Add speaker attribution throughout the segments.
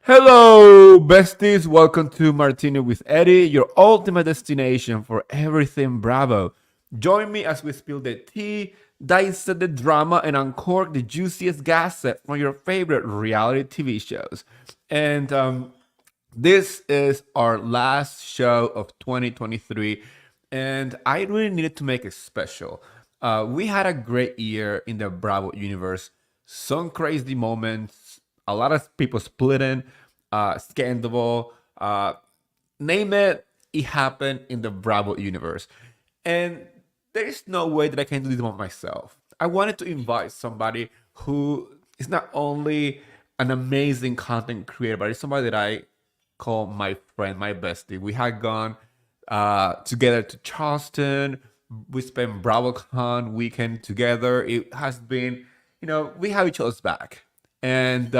Speaker 1: Hello, besties. Welcome to MarTEAnis with Eddie, your ultimate destination for everything Bravo. Join me as we spill the tea, dissect the drama, and uncork the juiciest gossip from your favorite reality TV shows. And this is our last show of 2023, and I really needed to make it special. We had a great year in the Bravo universe, some crazy moments, a lot of people splitting, scandal, name it, it happened in the Bravo universe. And there is no way that I can do this by myself. I wanted to invite somebody who is not only an amazing content creator, but it's somebody that I call my friend, my bestie. We had gone together to Charleston. We spent Bravocon weekend together. It has been, we have each other's back. And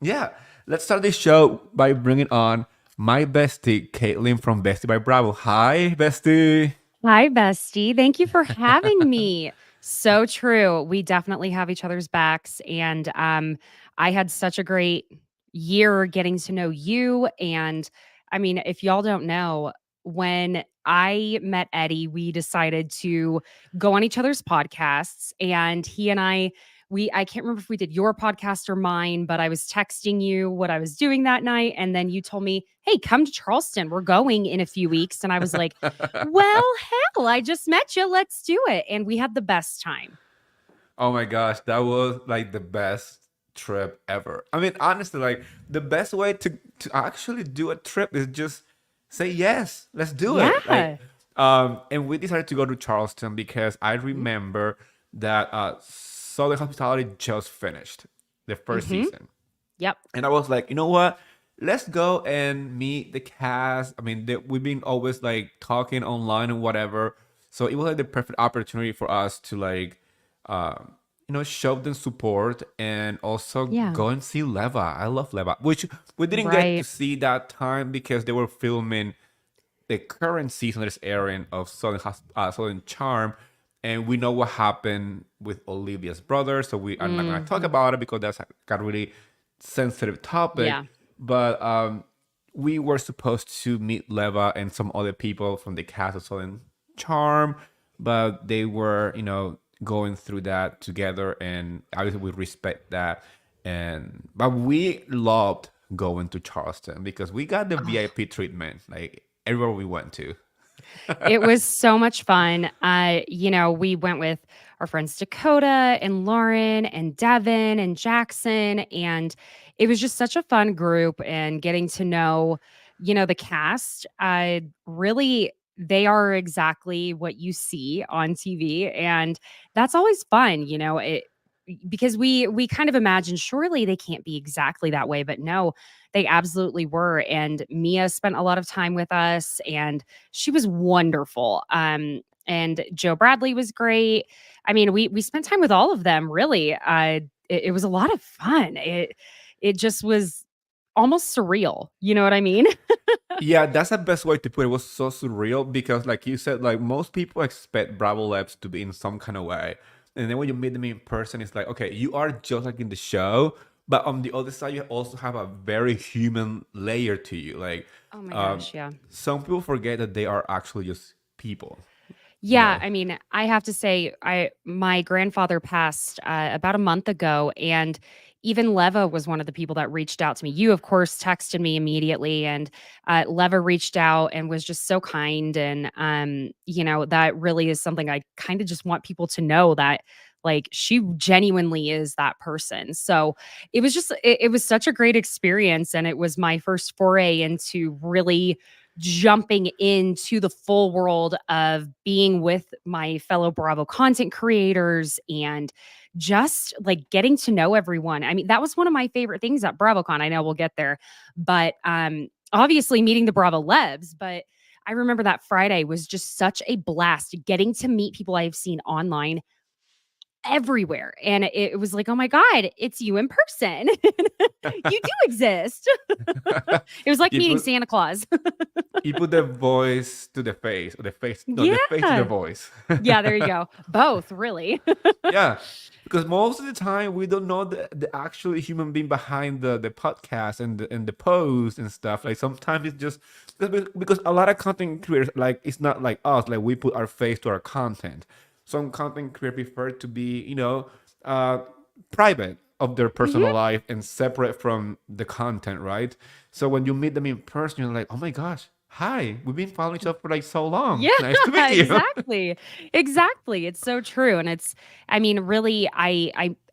Speaker 1: yeah, let's start this show by bringing on my bestie, Caitlin from Bestie by Bravo. Hi, bestie.
Speaker 2: Hi, bestie. Thank you for having me. So true. We definitely have each other's backs. And I had such a great year getting to know you. And I mean, if y'all don't know, when I met Eddie, we decided to go on each other's podcasts. And he and I can't remember if we did your podcast or mine, but I was texting you what I was doing that night. And then you told me, hey, come to Charleston. We're going in a few weeks. And I was like, well, hell, I just met you. Let's do it. And we had the best time.
Speaker 1: Oh my gosh, that was like the best trip ever. I mean, honestly, like the best way to actually do a trip is just say yes, let's do it.
Speaker 2: Yeah.
Speaker 1: And we decided to go to Charleston because I remember that Southern Hospitality just finished the first
Speaker 2: Mm-hmm.
Speaker 1: season.
Speaker 2: Yep.
Speaker 1: And I was like, you know what? Let's go and meet the cast. I mean, we've been always like talking online and whatever. So it was like the perfect opportunity for us to like, show them support and also
Speaker 2: Yeah.
Speaker 1: go and see Leva. I love Leva, which we didn't get to
Speaker 2: Right.
Speaker 1: see that time because they were filming the current season that is airing of Southern Charm, and we know what happened with Olivia's brother, so we are not going to talk
Speaker 2: Hmm.
Speaker 1: about it because that's a really sensitive topic.
Speaker 2: Yeah.
Speaker 1: But we were supposed to meet Leva and some other people from the cast of Southern Charm, but they were, going through that together, and obviously we respect that. And but we loved going to Charleston because we got the
Speaker 2: Oh,
Speaker 1: VIP treatment, like everywhere we went to.
Speaker 2: it was so much fun. We went with our friends Dakota and Lauren and Devin and Jackson. And it was just such a fun group and getting to know, the cast. Really, they are exactly what you see on TV. And that's always fun, because we kind of imagine surely they can't be exactly that way, but no, they absolutely were. And Mia spent a lot of time with us, and she was wonderful. And Joe Bradley was great. I mean, we spent time with all of them. Really, it was a lot of fun. It just was almost surreal. You know what I mean?
Speaker 1: Yeah, that's the best way to put it. It was so surreal because, like you said, like most people expect Bravo Labs to be in some kind of way, and then when you meet them in person, it's like, okay, you are just like in the show, but on the other side, you also have a very human layer to you. Like,
Speaker 2: Oh my
Speaker 1: um,
Speaker 2: gosh, yeah.
Speaker 1: some people forget that they are actually just people. You
Speaker 2: Yeah,
Speaker 1: know.
Speaker 2: I mean, I have to say, I my grandfather passed about a month ago, and even Leva was one of the people that reached out to me. You, of course, texted me immediately, and Leva reached out and was just so kind, and that really is something I kind of just want people to know that. Like she genuinely is that person. So it was such a great experience. And it was my first foray into really jumping into the full world of being with my fellow Bravo content creators and just like getting to know everyone. I mean, that was one of my favorite things at BravoCon. I know we'll get there, but obviously meeting the Bravo Lebs, but I remember that Friday was just such a blast getting to meet people I've seen online everywhere. And it was like, oh my God, it's you in person. You do exist. It was like
Speaker 1: It
Speaker 2: meeting
Speaker 1: was
Speaker 2: Santa Claus.
Speaker 1: You put the voice to the face, or the face, no, the face to the
Speaker 2: Yeah.
Speaker 1: voice.
Speaker 2: Yeah, there you go. Both, really.
Speaker 1: Yeah, because most of the time we don't know the actual human being behind the podcast and the post and stuff. Like sometimes it's just because a lot of content creators, like it's not like us, like we put our face to our content. Some content creators prefer to be, uh, private of their personal
Speaker 2: Mhm.
Speaker 1: life and separate from the content, right? So when you meet them in person, you're like, oh my gosh, hi, we've been following each other for like so long.
Speaker 2: Yeah,
Speaker 1: Nice to meet you.
Speaker 2: exactly. Exactly. It's so true. And I mean, really,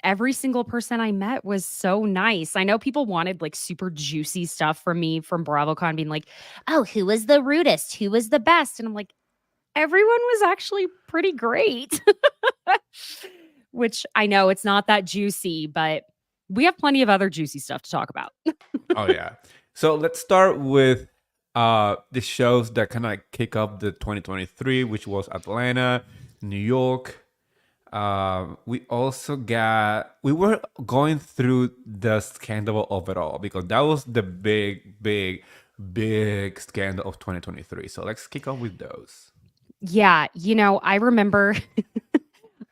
Speaker 2: every single person I met was so nice. I know people wanted like super juicy stuff from me from Bravocon, being like, oh, who was the rudest? Who was the best? And I'm like, everyone was actually pretty great. Which I know it's not that juicy, but we have plenty of other juicy stuff to talk about.
Speaker 1: Oh yeah. So let's start with the shows that kind of kick off the 2023, which was Atlanta, New York. We were going through the scandal of it all because that was the big scandal of 2023. So let's kick off with those.
Speaker 2: Yeah, I remember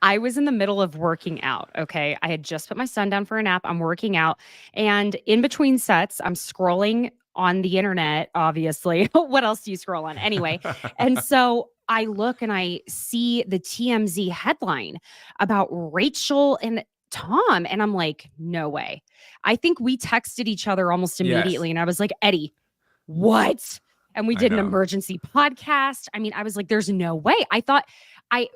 Speaker 2: I was in the middle of working out. Okay. I had just put my son down for a nap. I'm working out. And in between sets, I'm scrolling on the internet, obviously. What else do you scroll on? Anyway. And so I look and I see the TMZ headline about Rachel and Tom. And I'm like, no way. I think we texted each other almost
Speaker 1: Yes,
Speaker 2: immediately. And I was like, Eddie, what? And we
Speaker 1: I
Speaker 2: did an
Speaker 1: know.
Speaker 2: emergency podcast. I mean, I was like, there's no way. I thought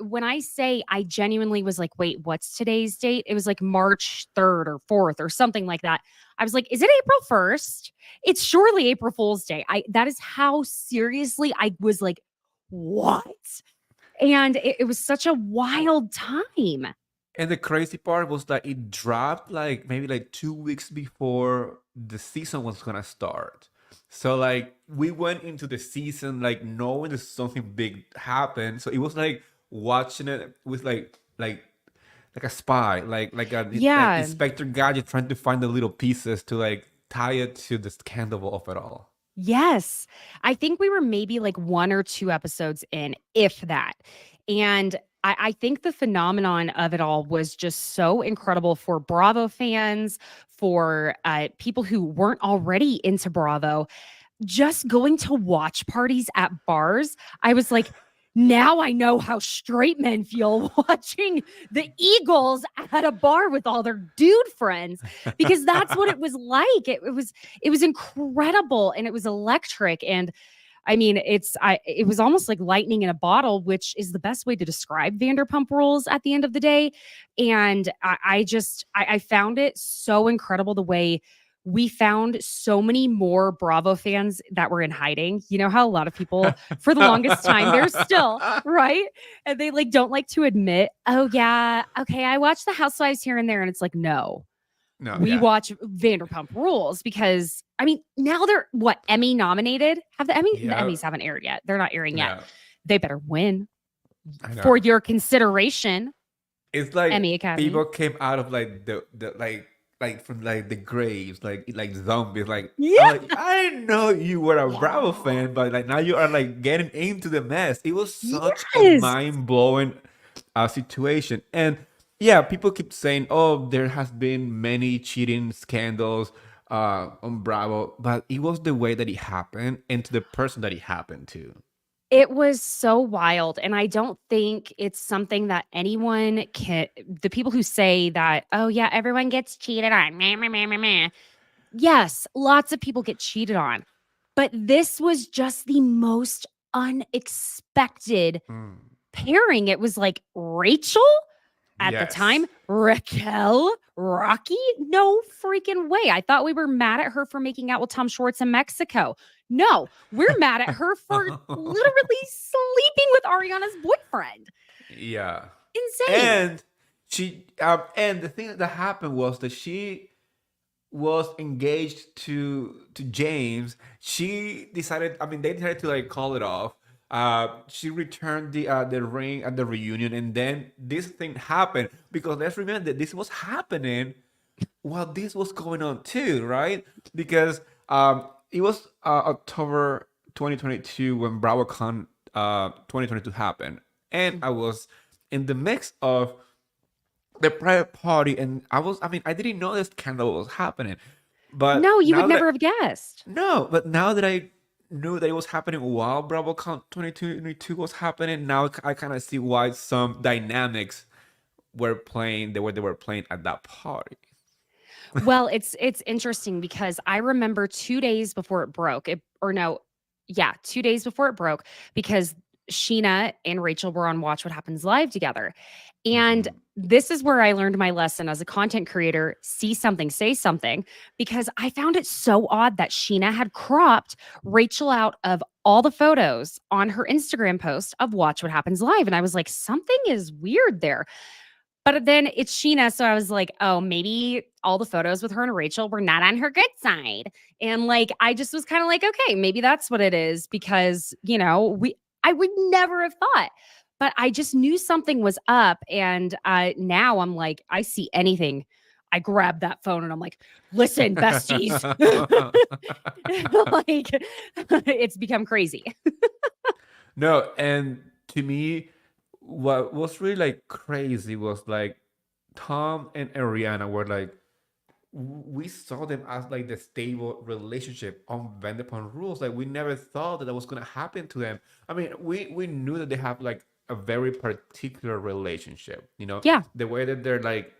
Speaker 2: when I say I genuinely was like, wait, what's today's date? It was like March 3rd or 4th or something like that. I was like, is it April 1st? It's surely April Fool's Day. That is how seriously I was like, what? And it was such a wild time.
Speaker 1: And the crazy part was that it dropped like maybe like 2 weeks before the season was gonna start. So like we went into the season like knowing that something big happened. So it was like watching it with like a spy, like
Speaker 2: Yeah.
Speaker 1: Inspector Gadget trying to find the little pieces to like tie it to the scandal of it all.
Speaker 2: Yes. I think we were maybe like 1 or 2 episodes in, if that. And I think the phenomenon of it all was just so incredible for Bravo fans, for people who weren't already into Bravo, just going to watch parties at bars. I was like, now I know how straight men feel watching the Eagles at a bar with all their dude friends, because that's what it was like. It was incredible and it was electric. And I mean, it was almost like lightning in a bottle, which is the best way to describe Vanderpump Rules at the end of the day. And I found it so incredible the way we found so many more Bravo fans that were in hiding. You know how a lot of people, for the longest time, they're still right, and they like don't like to admit, oh yeah, okay, I watch the Housewives here and there, and it's like, no,
Speaker 1: No,
Speaker 2: we
Speaker 1: yeah.
Speaker 2: watch Vanderpump Rules because I mean now they're what, Emmy nominated? Have the
Speaker 1: Yeah.
Speaker 2: Emmys haven't aired yet? They're not airing yet.
Speaker 1: No,
Speaker 2: They better win
Speaker 1: I
Speaker 2: for
Speaker 1: know.
Speaker 2: your consideration,
Speaker 1: It's like
Speaker 2: Emmy Academy.
Speaker 1: people came out of the like from like the graves, like zombies. Like I'm
Speaker 2: Yeah.
Speaker 1: like, I know you were a Bravo
Speaker 2: Yeah.
Speaker 1: fan, but like now you are like getting into the mess. It was such a
Speaker 2: Yes.
Speaker 1: mind blowing situation, and yeah, people keep saying, oh, there has been many cheating scandals on Bravo, but it was the way that it happened and to the person that it happened to.
Speaker 2: It was so wild, and I don't think it's something that anyone can the people who say that, "Oh, yeah, everyone gets cheated on, meh, meh, meh, meh, meh." Yes, lots of people get cheated on, but this was just the most unexpected
Speaker 1: Mm.
Speaker 2: pairing. It was like Rachel at the time,
Speaker 1: Yes.
Speaker 2: Raquel, Rocky, no freaking way. I thought we were mad at her for making out with Tom Schwartz in Mexico. No, we're mad at her for literally sleeping with Ariana's boyfriend.
Speaker 1: Yeah.
Speaker 2: Insane.
Speaker 1: And and the thing that happened was that she was engaged to James. She decided, I mean, they decided to like call it off. She returned the ring at the reunion, and then this thing happened because let's remember that this was happening while this was going on too, right? Because it was October 2022 when Bravocon 2022 happened, and
Speaker 2: Mm.
Speaker 1: I was in the mix of the private party, and I mean, I didn't know this scandal was happening, but
Speaker 2: No, you would
Speaker 1: now that
Speaker 2: never have guessed.
Speaker 1: no, but now that I knew that it was happening while Bravocon 2022 was happening, now I kind of see why some dynamics were playing the way they were playing at that party.
Speaker 2: Well, it's interesting because I remember 2 days before it broke, or no, yeah, 2 days before it broke, because Sheena and Rachel were on Watch What Happens Live together. And
Speaker 1: Mhm.
Speaker 2: this is where I learned my lesson as a content creator, see something, say something, because I found it so odd that Sheena had cropped Rachel out of all the photos on her Instagram post of Watch What Happens Live. And I was like, something is weird there. But then it's Sheena, so I was like, "Oh, maybe all the photos with her and Rachel were not on her good side." And, like, I just was kinda like, "Okay, maybe that's what it is," because, I would never have thought. But I just knew something was up, and, now I'm like, I see anything, I grab that phone and I'm like, "Listen, besties." Like, it's become crazy.
Speaker 1: No, and to me, what was really like crazy was like Tom and Ariana were like, we saw them as like the stable relationship on Vanderpump Rules. Like we never thought that was gonna happen to them. I mean, we knew that they have like a very particular relationship. You know,
Speaker 2: Yeah,
Speaker 1: the way that they're like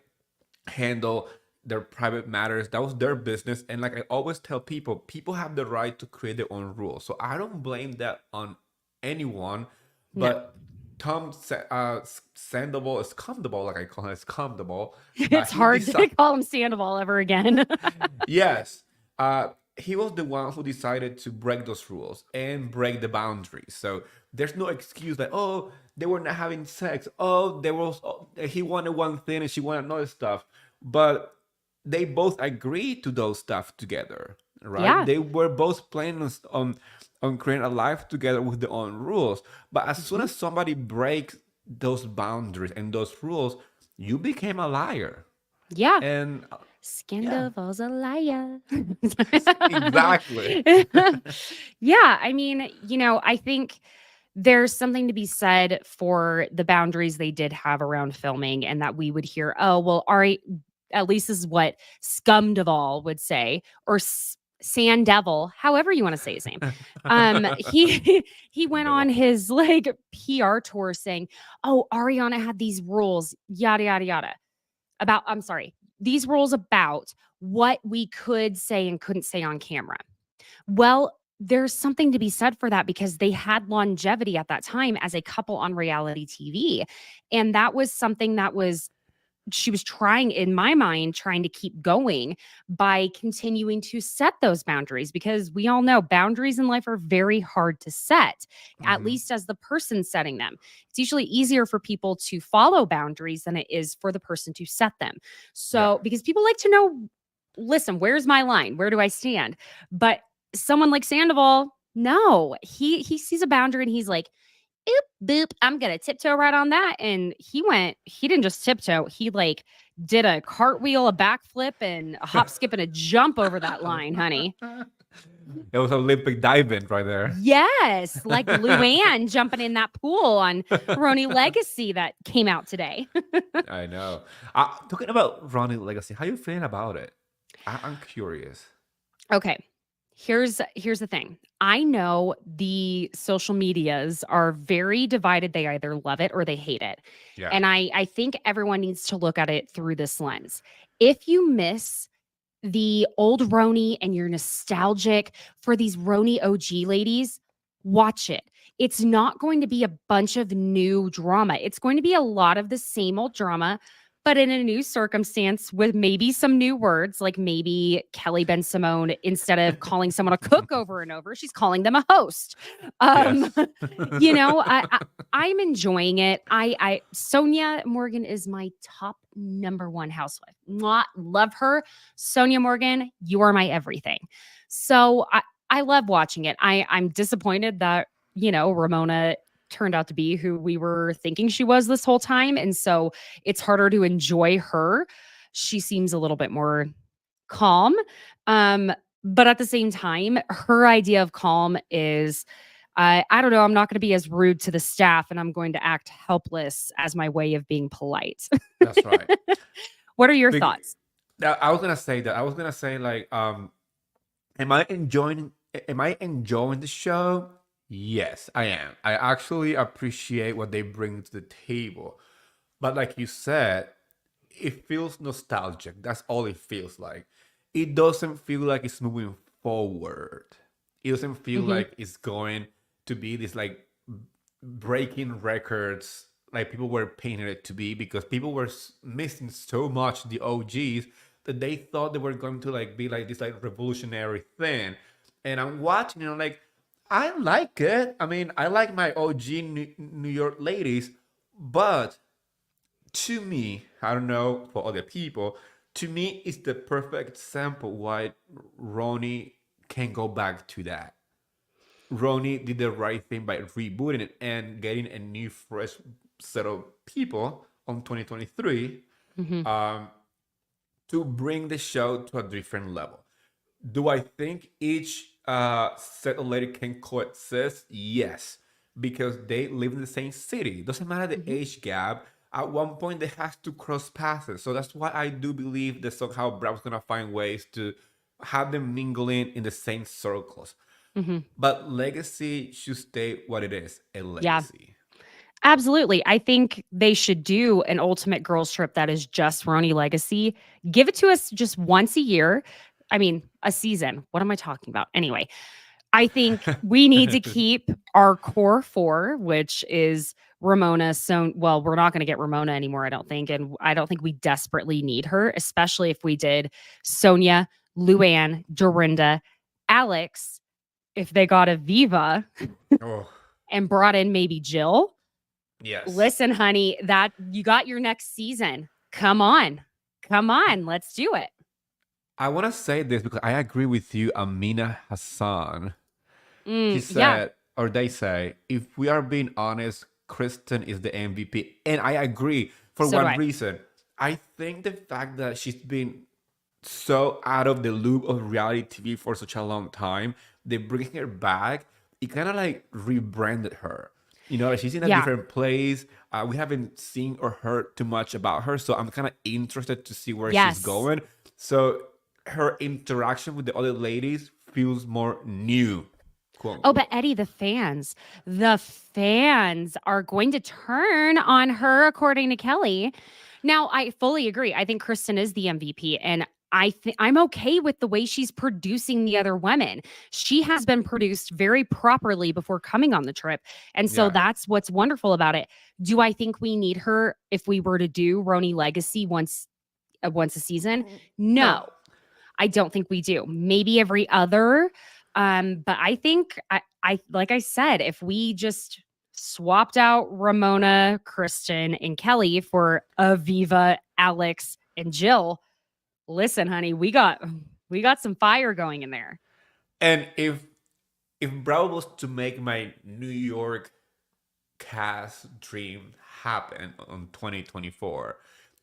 Speaker 1: handle their private matters, that was their business. And like I always tell people, people have the right to create their own rules, so I don't blame that on anyone.
Speaker 2: no.
Speaker 1: But Sandoval is comfortable, like I call it, is comfortable.
Speaker 2: It's
Speaker 1: He
Speaker 2: hard to
Speaker 1: decided,
Speaker 2: call him Sandoval ever again.
Speaker 1: yes, he was the one who decided to break those rules and break the boundaries. So there's no excuse like, oh, they were not having sex. Oh, there was, oh, he wanted one thing and she wanted another stuff. But they both agreed to those stuff together, right?
Speaker 2: Yeah.
Speaker 1: They were both planning on creating a life together with their own rules. But as soon
Speaker 2: Mhm.
Speaker 1: as somebody breaks those boundaries and those rules, you became a liar.
Speaker 2: Yeah.
Speaker 1: And yeah,
Speaker 2: Scandival's a liar.
Speaker 1: exactly.
Speaker 2: Yeah, I mean, I think there's something to be said for the boundaries they did have around filming, and that we would hear, "Oh, well, Ari," at least this is what Scumdeval would say, or Sandevil, however you wanna say his name. He he went on
Speaker 1: Devil.
Speaker 2: his, like, PR tour saying, "Oh, Ariana had these rules, yada, yada, yada." About I'm sorry, these rules about what we could say and couldn't say on camera. Well, there's something to be said for that because they had longevity at that time as a couple on reality TV. And that was something that was she was trying, in my mind, trying to keep going by continuing to set those boundaries, because we all know boundaries in life are very hard to set, at
Speaker 1: Hmm.
Speaker 2: least as the person setting them. It's usually easier for people to follow boundaries than it is for the person to set them.
Speaker 1: Yeah.
Speaker 2: So, because people like to know, listen, where's my line? Where do I stand? But someone like Sandoval, no, he sees a boundary and he's like, "Oop, boop, I'm gonna tiptoe right on that." And he didn't just tiptoe, he like did a cartwheel, a backflip, and a hop, skip, and a jump over that line, honey.
Speaker 1: It was Olympic diving right there.
Speaker 2: Yes, like Luann jumping in that pool on Roni Legacy that came out today.
Speaker 1: I know. Talking about Ronnie Legacy, how you feeling about it? I'm curious.
Speaker 2: Okay. Here's the thing. I know the social medias are very divided. They either love it or they hate it.
Speaker 1: Yeah.
Speaker 2: And I think everyone needs to look at it through this lens. If you miss the old Roni and you're nostalgic for these Roni OG ladies, watch it. It's not going to be a bunch of new drama. It's going to be a lot of the same old drama, but in a new circumstance with maybe some new words, like maybe Kelly Ben Simone, instead of calling someone a cook over and over, she's calling them a host. Um,
Speaker 1: Yes.
Speaker 2: I'm enjoying it. Sonia Morgan is my top number one housewife. Mwah, love her. Sonia Morgan, you are my everything. So I love watching it. I'm disappointed that, Ramona turned out to be who we were thinking she was this whole time. And so it's harder to enjoy her. She seems a little bit more calm. Um, But at the same time, her idea of calm is I don't know, I'm not going to be as rude to the staff and I'm going to act helpless as my way of being polite.
Speaker 1: That's right.
Speaker 2: What are your
Speaker 1: Big,
Speaker 2: thoughts?
Speaker 1: I was gonna say that. I was gonna say like, am I enjoying? Am I enjoying the show? Yes, I am. I actually appreciate what they bring to the table. But like you said, it feels nostalgic. That's all it feels like. It doesn't feel like it's moving forward. It doesn't feel
Speaker 2: Hmm.
Speaker 1: like it's going to be this like breaking records like people were painting it to be, because people were missing so much the OGs that they thought they were going to like be like this like revolutionary thing. And I'm watching and I'm like, I like it. I mean, I like my OG New York ladies, but to me, I don't know for other people, to me, it's the perfect example why Ronnie can go back to that. Ronnie did the right thing by rebooting it and getting a new, fresh set of people on 2023
Speaker 2: Hmm.
Speaker 1: um, to bring the show to a different level. Do I think each set of lady can coexist? Yes, because they live in the same city. Doesn't matter the
Speaker 2: Hmm.
Speaker 1: age gap. At one point, they have to cross paths. So that's why I do believe that somehow Brav's gonna find ways to have them mingling in the same circles.
Speaker 2: Hmm.
Speaker 1: But legacy should stay what it is, a
Speaker 2: Yeah.
Speaker 1: legacy.
Speaker 2: Absolutely. I think they should do an ultimate girls trip that is just Roni Legacy. Give it to us just once a year. I mean, a season. What am I talking about? Anyway, I think we need to keep our core four, which is Ramona. So, well, we're not going to get Ramona anymore, I don't think. And I don't think we desperately need her, especially if we did Sonia, Luann, Dorinda, Alex, if they got a Viva
Speaker 1: Oh,
Speaker 2: and brought in maybe Jill.
Speaker 1: yes.
Speaker 2: Listen, honey, that you got your next season. Come on. Come on. Let's do it.
Speaker 1: I want to say this because I agree with you, Amina Hassan. She
Speaker 2: Yeah.
Speaker 1: said, or they say, if we are being honest, Kristen is the MVP. And I agree. For
Speaker 2: So do
Speaker 1: what
Speaker 2: I.
Speaker 1: reason? I think the fact that she's been so out of the loop of reality TV for such a long time, they bring her back. It kind of like rebranded her. You know, like she's in a
Speaker 2: Yeah.
Speaker 1: different place. We haven't seen or heard too much about her, so I'm kind of interested to see where she's
Speaker 2: Yes.
Speaker 1: going. So her interaction with the other ladies feels more new, quote
Speaker 2: Oh, but
Speaker 1: unquote.
Speaker 2: Eddie, the fans are going to turn on her, according to Kelly. Now, I fully agree. I think Kristen is the MVP, and I'm okay with the way she's producing the other women. She has been produced very properly before coming on the trip, and so
Speaker 1: Yeah.
Speaker 2: that's what's wonderful about it. Do I think we need her if we were to do Roni Legacy once a season?
Speaker 1: No.
Speaker 2: No, I don't think we do. Maybe every other. But I think I like I said, if we just swapped out Ramona, Kristen, and Kelly for Aviva, Alex, and Jill, listen, honey, we got some fire going in there.
Speaker 1: And if Bravo was to make my New York cast dream happen on 2024,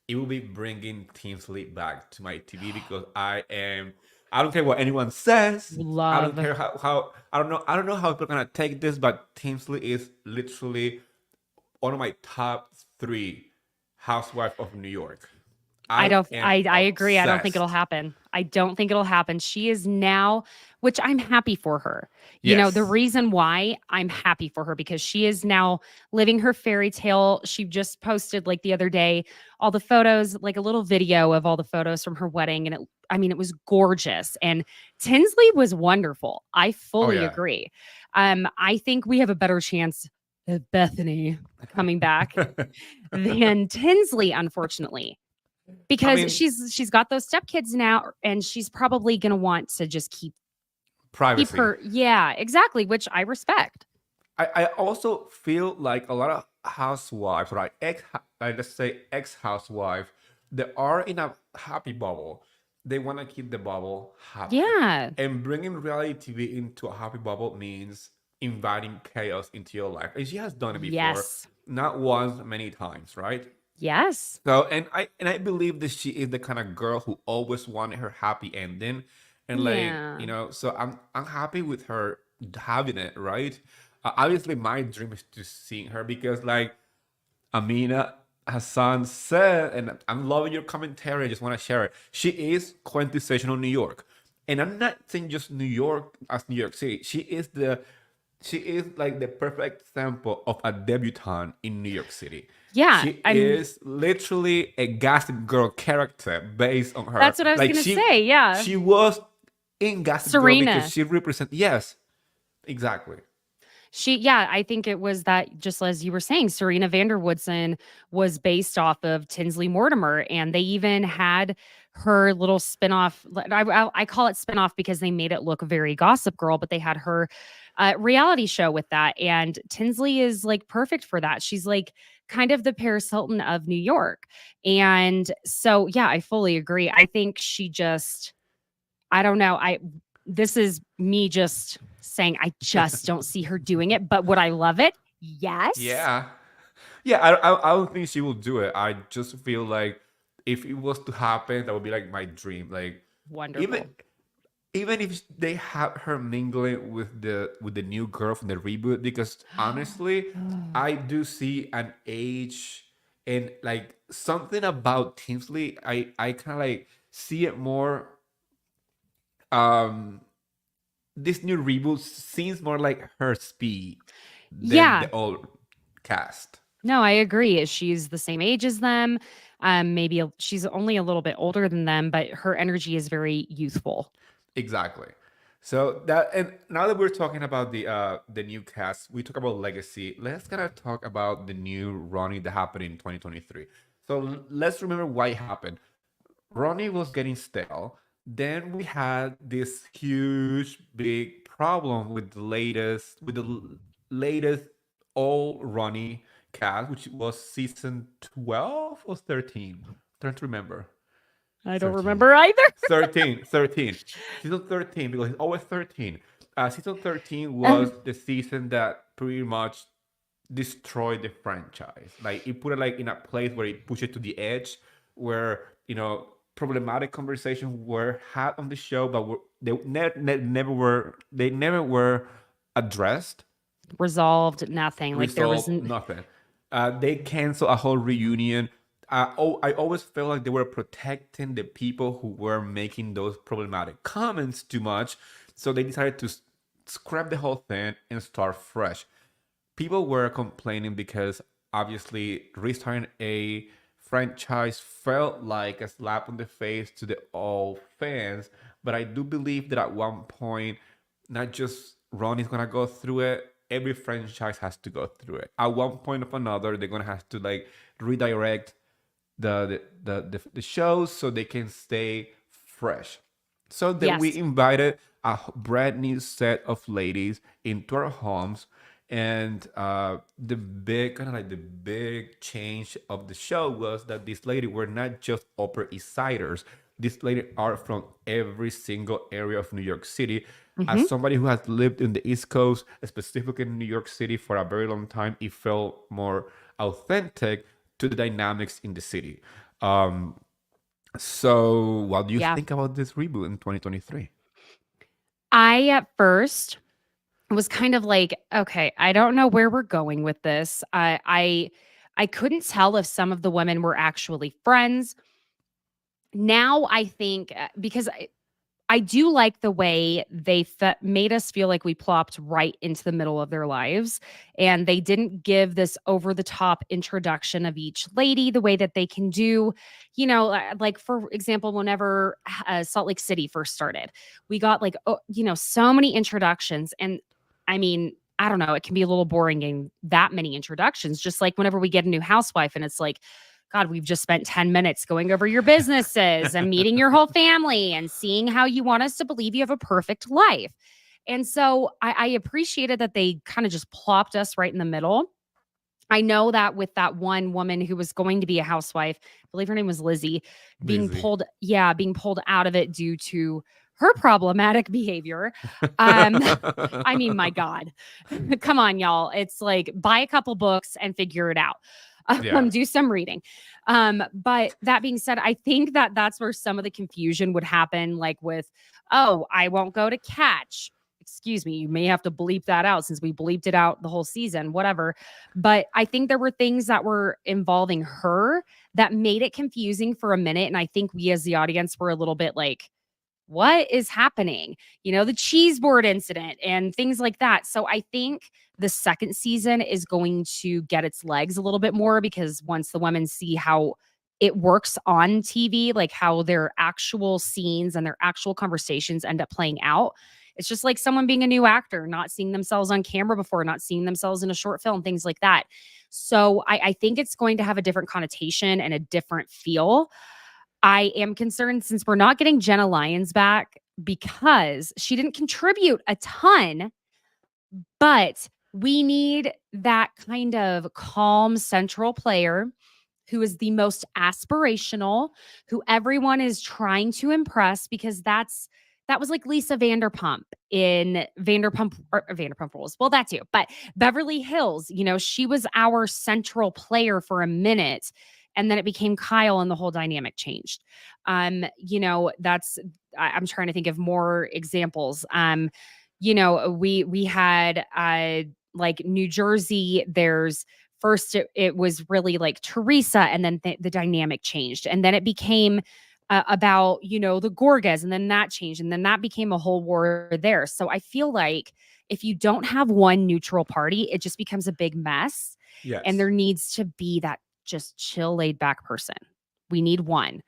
Speaker 1: it will be bringing Tinsley back to my TV because I don't care what anyone says. I don't
Speaker 2: Love.
Speaker 1: care how I don't know how people are gonna take this, but Tinsley is literally one of my top three housewife of New York.
Speaker 2: I
Speaker 1: I
Speaker 2: don't
Speaker 1: am
Speaker 2: I agree. I don't think it'll
Speaker 1: obsessed.
Speaker 2: happen. I don't think it'll happen. She is now, which I'm happy for her. The
Speaker 1: Yes.
Speaker 2: reason why I'm happy for her because she is now living her fairy tale. She just posted like the other day all the photos, like a little video of all the photos from her wedding and it was gorgeous and Tinsley was wonderful. I
Speaker 1: Oh
Speaker 2: fully
Speaker 1: yeah.
Speaker 2: agree. I think we have a better chance of Bethany coming back than Tinsley unfortunately
Speaker 1: I
Speaker 2: because
Speaker 1: mean,
Speaker 2: she's got those stepkids now and she's probably going to want to just keep
Speaker 1: privacy.
Speaker 2: her yeah, exactly, which I respect.
Speaker 1: I also feel like a lot of housewives, right? Let's say ex housewife, they are in a happy bubble. They want to keep the bubble happy.
Speaker 2: Yeah.
Speaker 1: And bringing reality TV into a happy bubble means inviting chaos into your life. And she has done it before,
Speaker 2: Yes.
Speaker 1: not once, many times, right?
Speaker 2: Yes.
Speaker 1: So, and I believe that she is the kind of girl who always wanted her happy ending, and like
Speaker 2: Yeah.
Speaker 1: so I'm happy with her having it, right? Obviously my dream is to see her because like Amina Hassan said, and I'm loving your commentary. I just want to share it. She is quintessential New York, and I'm not saying just New York as New York City. She is like the perfect example of a debutante in New York City.
Speaker 2: Yeah.
Speaker 1: She is literally a Gossip Girl character based on her.
Speaker 2: That's what I was
Speaker 1: Like
Speaker 2: gonna say. Yeah.
Speaker 1: she was in Gossip Girl because
Speaker 2: Serena.
Speaker 1: she represents. Yes, exactly.
Speaker 2: Yeah, I think it was that, just as you were saying, Serena Vanderwoodson was based off of Tinsley Mortimer, and they even had her little spinoff. I call it spinoff because they made it look very Gossip Girl, but they had her reality show with that. And Tinsley is like perfect for that. She's like kind of the Paris Hilton of New York. And so, yeah, I fully agree. I think she just, I don't know. This is me just saying I just don't see her doing it, but would I love it? Yes.
Speaker 1: Yeah. Yeah, I don't think she will do it. I just feel like if it was to happen, that would be like my dream. Like even
Speaker 2: Wonderful.
Speaker 1: even if they have her mingling with the new girl from the reboot, because honestly, I do see an age and like something about Tinsley. I kind of like see it more. Um, this new reboot seems more like her speed than
Speaker 2: Yeah.
Speaker 1: the old cast.
Speaker 2: No, I agree. She's the same age as them. Maybe she's only a little bit older than them, but her energy is very youthful.
Speaker 1: Exactly. So that, and now that we're talking about the new cast, we talk about legacy. Let's kind of talk about the new Ronnie that happened in 2023. So let's remember why it happened. Ronnie was getting stale. Then we had this huge big problem with latest all Ronnie cast, which was season 12 or 13. Trying to remember.
Speaker 2: I don't
Speaker 1: 13.
Speaker 2: remember either.
Speaker 1: 13, 13. Season 13, because it's always 13. Season 13 was the season that pretty much destroyed the franchise. Like it put it like in a place where it pushed it to the edge, where problematic conversations were had on the show, but they never were addressed,
Speaker 2: Resolved nothing. Like there
Speaker 1: resolved,
Speaker 2: wasn't
Speaker 1: nothing. They canceled a whole reunion. I always felt like they were protecting the people who were making those problematic comments too much, so they decided to scrap the whole thing and start fresh. People were complaining because obviously restarting a franchise felt like a slap on the face to the old fans. But I do believe that at one point, not just Ronnie's gonna go through it. Every franchise has to go through it. At one point or another, they're gonna have to like redirect the shows so they can stay fresh. So that we
Speaker 2: yes.
Speaker 1: invited a brand new set of ladies into our homes, and the big kind of like the big change of the show was that these ladies were not just Upper East Siders. These ladies are from every single area of New York City. As
Speaker 2: Hmm.
Speaker 1: somebody who has lived in the East Coast, specifically in New York City for a very long time, it felt more authentic to the dynamics in the city. Um, so, what do you
Speaker 2: Yeah.
Speaker 1: think about this reboot in 2023?
Speaker 2: I at first was kind of like, okay, I don't know where we're going with this. I couldn't tell if some of the women were actually friends. Now I think because I do like the way they made us feel like we plopped right into the middle of their lives. And they didn't give this over the top introduction of each lady the way that they can do. Like for example, whenever Salt Lake City first started, we got like, so many introductions. And I mean, I don't know, it can be a little boring getting that many introductions. Just like whenever we get a new housewife and it's like, God, we've just spent 10 minutes going over your businesses and meeting your whole family and seeing how you want us to believe you have a perfect life. And so I appreciated that they kind of just plopped us right in the middle. I know that with that one woman who was going to be a housewife, I believe her name was Lizzie,
Speaker 1: Lizzie.
Speaker 2: being pulled out of it due to her problematic behavior. Um, I mean, my God, come on, y'all. It's like buy a couple books and figure it out.
Speaker 1: Yeah.
Speaker 2: Do some reading. But that being said, I think that that's where some of the confusion would happen, like with Oh, I won't go to catch. Excuse me, you may have to bleep that out since we bleeped it out the whole season, whatever. But I think there were things that were involving her that made it confusing for a minute. And I think we as the audience were a little bit like, what is happening? The cheese board incident and things like that. So I think the second season is going to get its legs a little bit more because once the women see how it works on TV, like how their actual scenes and their actual conversations end up playing out. It's just like someone being a new actor, not seeing themselves on camera before, not seeing themselves in a short film, things like that. So I think it's going to have a different connotation and a different feel. I am concerned since we're not getting Jenna Lyons back because she didn't contribute a ton, but we need that kind of calm central player who is the most aspirational, who everyone is trying to impress because that was like Lisa Vanderpump in Vanderpump Rules. Well, that too. But Beverly Hills, she was our central player for a minute and then it became Kyle and the whole dynamic changed. I'm trying to think of more examples. We had like New Jersey, there's first it was really like Teresa and then the dynamic changed and then it became about the Gorgas and then that changed and then that became a whole war there. So I feel like if you don't have one neutral party, it just becomes a big mess. And
Speaker 1: Yes.
Speaker 2: there needs to be that just chill, laid back person. We need one.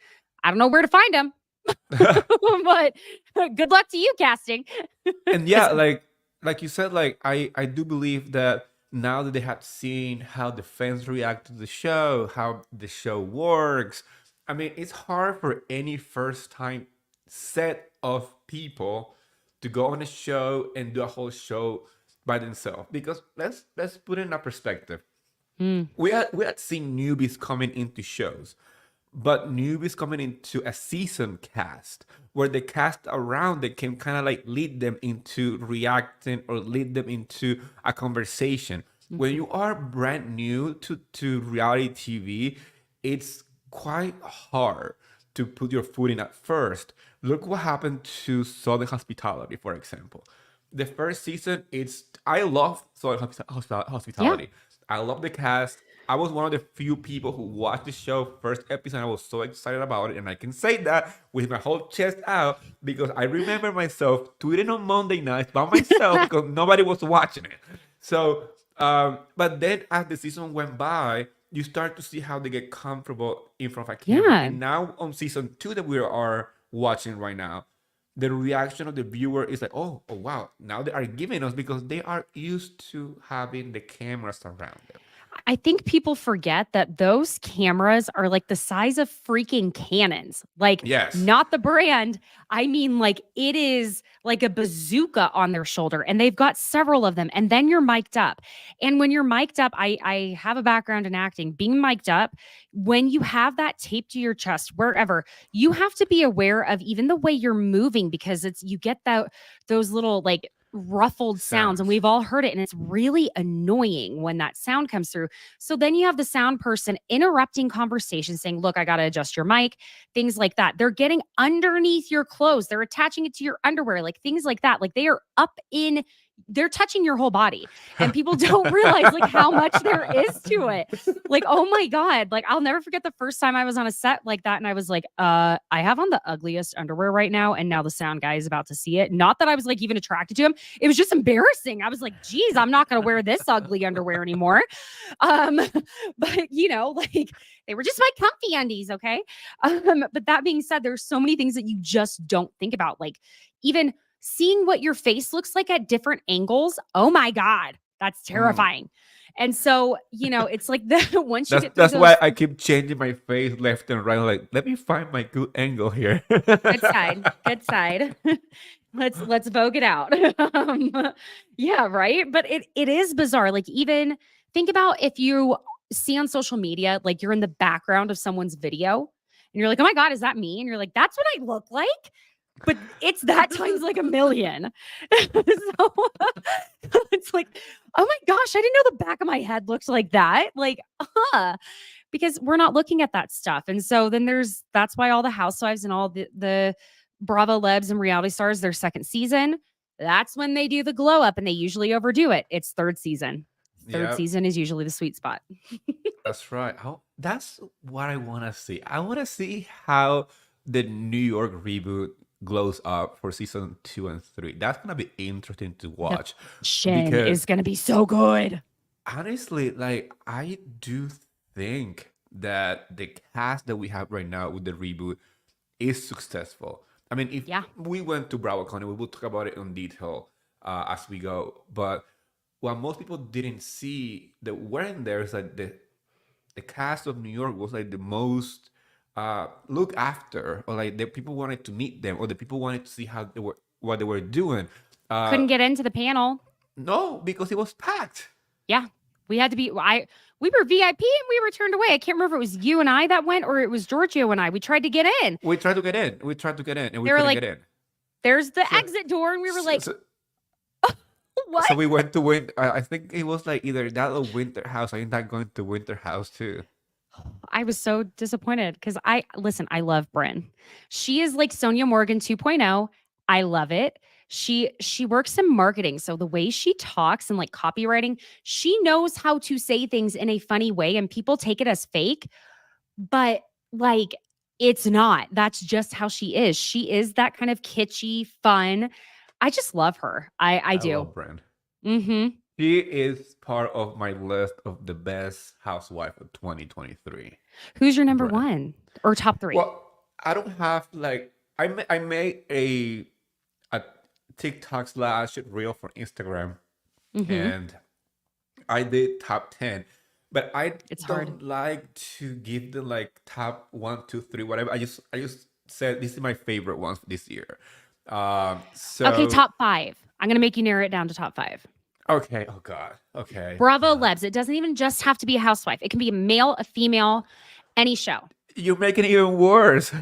Speaker 2: I don't know where to find him, but good luck to you casting.
Speaker 1: And yeah, like you said, like I do believe that now that they have seen how the fans react to the show, how the show works, I mean, it's hard for any first time set of people to go on a show and do a whole show by themselves. Because let's put it in a perspective.
Speaker 2: Mm,
Speaker 1: We had seen newbies coming into shows, but newbies coming into a season cast where the cast around it can kind of like lead them into reacting or lead them into a conversation. When
Speaker 2: mhm.
Speaker 1: you are brand new to reality TV, it's quite hard to put your foot in at first. Look what happened to Southern Hospitality, for example. The first season, it's I love Southern
Speaker 2: Yeah.
Speaker 1: Hospitality. I love the cast. I was one of the few people who watched the show first episode. I was so excited about it, and I can say that with my whole chest out because I remember myself tweeting on Monday nights by myself because nobody was watching it. So, but then as the season went by, you start to see how they get comfortable in front of a camera.
Speaker 2: Yeah.
Speaker 1: And now on season two that we are watching right now, the reaction of the viewer is like, oh wow, now they are giving us because they are used to having the cameras around them.
Speaker 2: I think people forget that those cameras are like the size of freaking cannons. Like,
Speaker 1: Yes.
Speaker 2: not the brand. I mean, like, it is like a bazooka on their shoulder, and they've got several of them. And then you're mic'd up. And when you're mic'd up, I have a background in acting. Being mic'd up, when you have that taped to your chest, wherever, you have to be aware of even the way you're moving because you get those little like ruffled sounds and
Speaker 1: Sounds.
Speaker 2: we've all heard it and it's really annoying when that sound comes through. So then you have the sound person interrupting conversation saying, look, I got to adjust your mic, things like that. They're getting underneath your clothes, they're attaching it to your underwear, like things like that. Like they're touching your whole body and people don't realize like how much there is to it. Like, oh my God, like I'll never forget the first time I was on a set like that and I was like, I have on the ugliest underwear right now and now the sound guy is about to see it. Not that I was like even attracted to him, it was just embarrassing. I was like, geez, I'm not going to wear this ugly underwear anymore. um but like they were just my comfy undies, okay. But that being said, there's so many things that you just don't think about, like even seeing what your face looks like at different angles. Oh my God, that's
Speaker 1: Mm.
Speaker 2: terrifying. And so, it's like the once you
Speaker 1: That's
Speaker 2: get through
Speaker 1: that's why
Speaker 2: those.
Speaker 1: I keep changing my face left and right. Like, let me find my good angle here.
Speaker 2: Good side, good side. Let's vogue it out. Yeah, right. But it is bizarre. Like, even think about if you see on social media, like you're in the background of someone's video, and you're like, "Oh my God, is that me?" And you're like, "That's what I look like." But it's that times like a million. So it's like, oh my gosh, I didn't know the back of my head looked like that. Like, because we're not looking at that stuff. And so then that's why all the housewives and all the Bravo Lebs and Reality Stars, their second season, that's when they do the glow up and they usually overdo it. It's third season. Third
Speaker 1: Yeah,
Speaker 2: season is usually the sweet spot.
Speaker 1: that's right. That's what I want to see. I want to see how the New York reboot glows up for season 2 and 3. That's gonna be interesting to
Speaker 2: The
Speaker 1: watch
Speaker 2: fashion
Speaker 1: because
Speaker 2: is going to be so good.
Speaker 1: honestly, like I do think that the cast that we have right now with the reboot is successful. I mean, if
Speaker 2: Yeah.
Speaker 1: we went to Bravocon, and we will talk about it in detail as we go. But what most people didn't see that weren't there is that the cast of New York was like the most looked after, or like the people wanted to meet them, or the people wanted to see how they were what they were doing. Uh,
Speaker 2: Couldn't get into the panel.
Speaker 1: no, because it was packed.
Speaker 2: Yeah. We had to be we were VIP and we were turned away. I can't remember if it was you and I that went or it was Giorgio and I. We tried to get in.
Speaker 1: We tried to get in. We tried to get in, and we
Speaker 2: They were
Speaker 1: couldn't
Speaker 2: like,
Speaker 1: get in.
Speaker 2: there's the
Speaker 1: So,
Speaker 2: exit door. And we were
Speaker 1: so,
Speaker 2: like,
Speaker 1: so,
Speaker 2: what?
Speaker 1: so we went to I think it was like either that or Winter House. I ended up going to Winter House too.
Speaker 2: I was so disappointed because I love Bryn. She is like Sonia Morgan 2.0. I love it. She works in marketing. So the way she talks and like copywriting, she knows how to say things in a funny way and people take it as fake, but like it's not. That's just how she is. She is that kind of kitschy, fun. I just love her. I
Speaker 1: I
Speaker 2: do.
Speaker 1: love Brand.
Speaker 2: Mhm.
Speaker 1: She is part of my list of the best housewife of 2023.
Speaker 2: Who's your number
Speaker 1: Brand.
Speaker 2: 1 or top 3?
Speaker 1: Well, I don't have like I made a TikTok slash reel for Instagram,
Speaker 2: Mhm.
Speaker 1: and I did top 10, but I
Speaker 2: It's hard.
Speaker 1: don't like to give the like top 1, 2, 3, whatever. I just said this is my favorite ones for this year.
Speaker 2: Okay,
Speaker 1: So
Speaker 2: top 5. I'm going to make you narrow it down to top 5.
Speaker 1: okay. Oh God. Okay.
Speaker 2: Bravo Lebs. It doesn't even just have to be a housewife. It can be a male, a female, any show.
Speaker 1: You're making it even worse.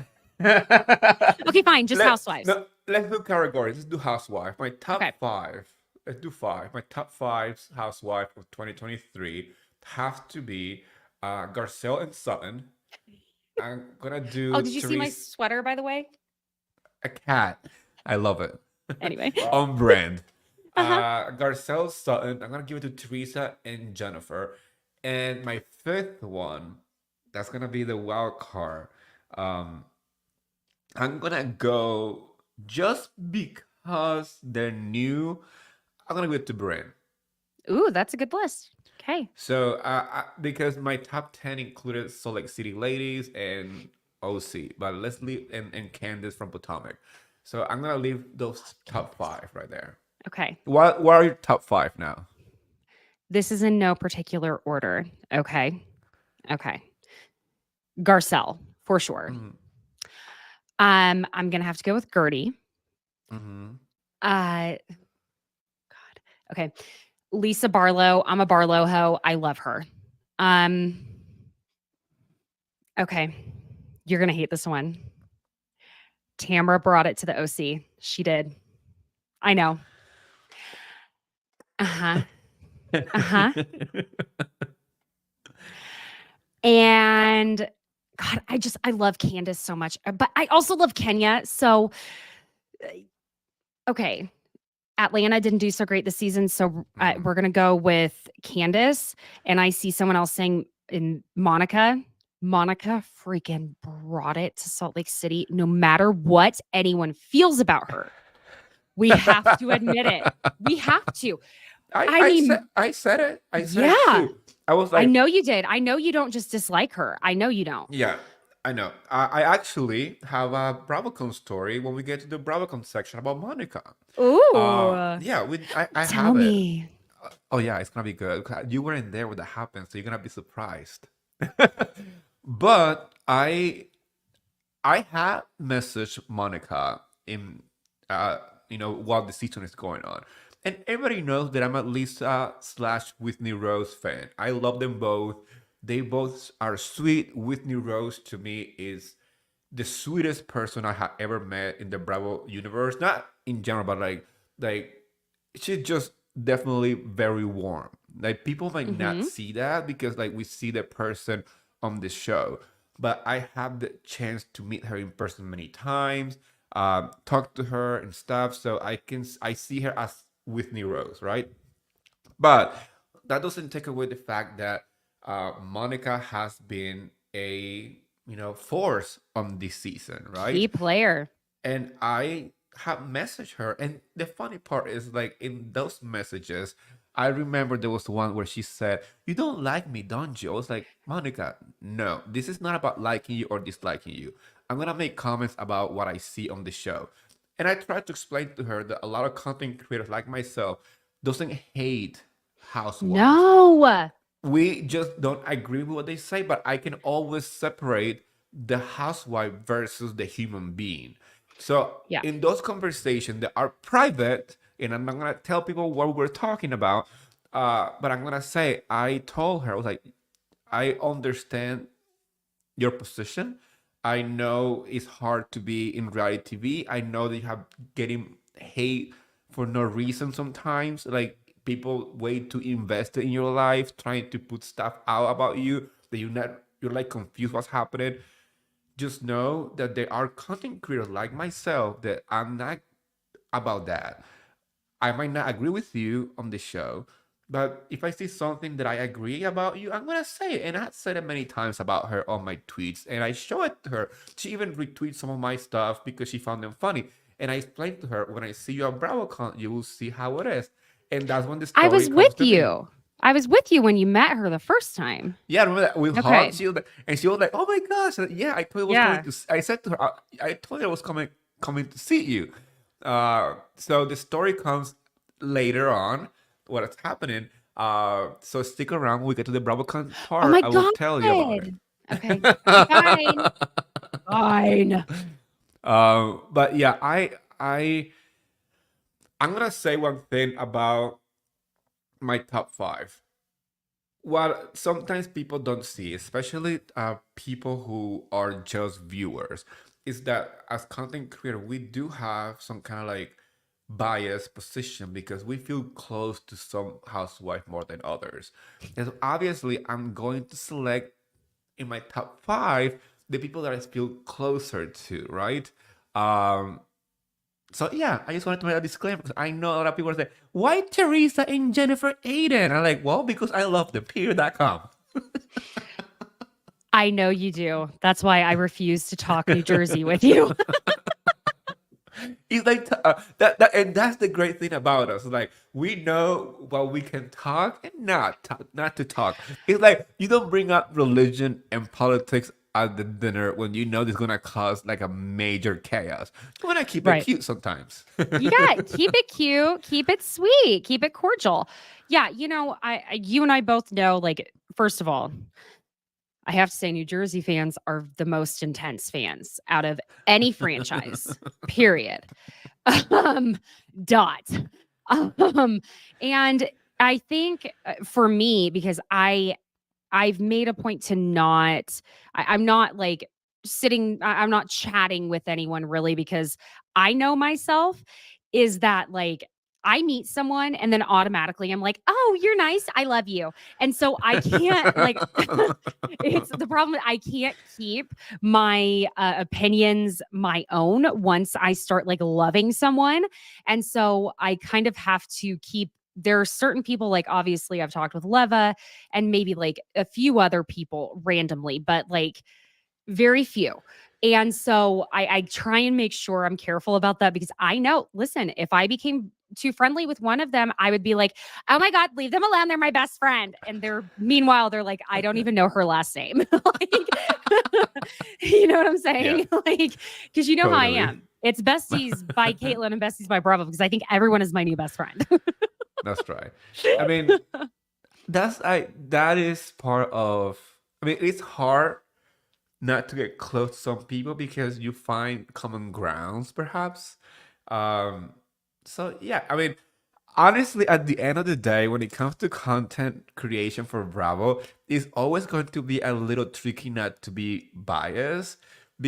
Speaker 2: Okay, fine, just housewives.
Speaker 1: No, let's do categories. Let's do housewife. My top
Speaker 2: Okay.
Speaker 1: five. Let's do five. My top five housewife of 2023 have to be Garcelle and Sutton. I'm gonna
Speaker 2: Oh,
Speaker 1: do
Speaker 2: did you see my
Speaker 1: Therese
Speaker 2: sweater, by the way?
Speaker 1: a cat. I love it.
Speaker 2: Anyway.
Speaker 1: On brand.
Speaker 2: Uh-huh.
Speaker 1: Garcelle Sutton. I'm gonna give it to Teresa and Jennifer. And my fifth one, that's gonna be the wild card. Um, I'm gonna go just because they're new. I'm gonna give it to Brand.
Speaker 2: Ooh, that's a good list. Okay.
Speaker 1: So, because my top 10 included Salt Lake City Ladies and OC, but let's leave and Candace from Potomac. So I'm gonna leave those top five right there.
Speaker 2: Okay.
Speaker 1: What are your top five now?
Speaker 2: This is in no particular order. Okay. Okay. Garcelle, for sure.
Speaker 1: Mhm.
Speaker 2: I'm gonna have to go with Gertie.
Speaker 1: Mhm.
Speaker 2: God. Okay. Lisa Barlow. I'm a Barlow hoe. I love her. Um, okay. You're gonna hate this one. Tamara brought it to the OC. She did. I know. Uh-huh. Uh-huh. And God, I love Candace so much. But I also love Kenya. So okay. Atlanta didn't do so great this season. So we're gonna go with Candace. And I see someone else saying in Monica. Monica freaking brought it to Salt Lake City, no matter what anyone feels about her. We have to admit it. We have to. I mean,
Speaker 1: I said it. I said it
Speaker 2: yeah.
Speaker 1: too. I was
Speaker 2: I
Speaker 1: like,
Speaker 2: know you did. I know you don't just dislike her. I know you don't.
Speaker 1: yeah, I know. I actually have a Bravocon story when we get to the Bravocon section about Monica.
Speaker 2: Ooh.
Speaker 1: Yeah, I
Speaker 2: Tell
Speaker 1: have it.
Speaker 2: me.
Speaker 1: Oh yeah, it's gonna be good. You weren't there when that happened, so you're gonna be surprised. But I have messaged Monica in while the season is going on. And everybody knows that I'm a Lisa slash Whitney Rose fan. I love them both. They both are sweet. Whitney Rose to me is the sweetest person I have ever met in the Bravo universe. Not in general, but like she's just definitely very warm. Like people might not
Speaker 2: Mm-hmm.
Speaker 1: see that because like we see the person on the show, but I have the chance to meet her in person many times. talk to her and stuff. So I see her as Whitney Rose, right? But that doesn't take away the fact that Monica has been a force on this season, right?
Speaker 2: Key player.
Speaker 1: And I have messaged her, and the funny part is like in those messages, I remember there was one where she said, "You don't like me, don't you?" I was like, "Monica, no, this is not about liking you or disliking you. I'm gonna make comments about what I see on the show." And I tried to explain to her that a lot of content creators like myself doesn't hate housewives.
Speaker 2: No.
Speaker 1: We just don't agree with what they say, but I can always separate the housewife versus the human being. So
Speaker 2: Yeah.
Speaker 1: in those conversations that are private, and I'm not gonna tell people what we're talking about, but I'm gonna say I told her, I was like, I understand your position. I know it's hard to be in reality TV. I know that you have getting hate for no reason sometimes. Like people wait to invest in your life, trying to put stuff out about you that you're like confused what's happening. Just know that there are content creators like myself that I'm not about that. I might not agree with you on the show, but if I see something that I agree about you, I'm gonna say it. And I've said it many times about her on my tweets, and I show it to her. She even retweets some of my stuff because she found them funny. And I explained to her, when I see you at Bravocon, you will see how it is. And that's when the
Speaker 2: I
Speaker 1: story
Speaker 2: was
Speaker 1: comes
Speaker 2: with
Speaker 1: to me.
Speaker 2: you. I was with you when you met her the first time.
Speaker 1: Yeah, I remember that we hugged.
Speaker 2: Okay.
Speaker 1: She was like, "Oh my gosh!" And yeah, I told you I was coming
Speaker 2: Yeah.
Speaker 1: to. I said to her, I told you I was coming to see you. So the story comes later on. What's happening? So stick around. When we get to the Bravocon
Speaker 2: Oh
Speaker 1: part,
Speaker 2: my
Speaker 1: I will tell you about
Speaker 2: God.
Speaker 1: it.
Speaker 2: Okay. Okay, fine. Fine.
Speaker 1: But yeah, I'm gonna say one thing about my top five. What sometimes people don't see, especially people who are just viewers, is that as content creator, we do have some kind of like biased position because we feel close to some housewife more than others. And so obviously, I'm going to select in my top five the people that I feel closer to, right? Um, so yeah, I just wanted to make a disclaimer because I know a lot of people are saying, "Why Teresa and Jennifer Aiden?" I'm like, well, because I love them. Period.com.
Speaker 2: I know you do. That's why I refuse to talk New Jersey with you.
Speaker 1: It's like that, and that's the great thing about us. Like we know what we can talk and not to talk. It's like you don't bring up religion and politics at the dinner when you know this gonna cause like a major chaos. You wanna keep it
Speaker 2: Right.
Speaker 1: cute sometimes.
Speaker 2: Yeah, keep it cute, keep it sweet, keep it cordial. Yeah, you and I both know, like, first of all, I have to say New Jersey fans are the most intense fans out of any franchise, period. Um, dot. Um, and I think for me, because I've made a point to not I'm not like I'm not chatting with anyone really because I know myself is that like I meet someone and then automatically I'm like, "Oh, you're nice. I love you." And so I can't like it's the problem I can't keep my opinions my own once I start like loving someone. And so I kind of have to keep there are certain people like obviously I've talked with Leva and maybe like a few other people randomly, but like very few. And so I try and make sure I'm careful about that because I know, listen, if I became too friendly with one of them, I would be like, oh my God, leave them alone. They're my best friend. And meanwhile, they're like, I don't even know her last name. Like, you know what I'm
Speaker 1: Yeah,
Speaker 2: saying? Like, because you know how I
Speaker 1: totally.
Speaker 2: am. It's Besties by Caitlin and Besties by Bravo because I think everyone is my new best friend.
Speaker 1: That's right. I mean, that is part of. I mean, it's hard not to get close to some people because you find common grounds, perhaps. Um, so yeah, I mean, honestly, at the end of the day, when it comes to content creation for Bravo, it's always going to be a little tricky not to be biased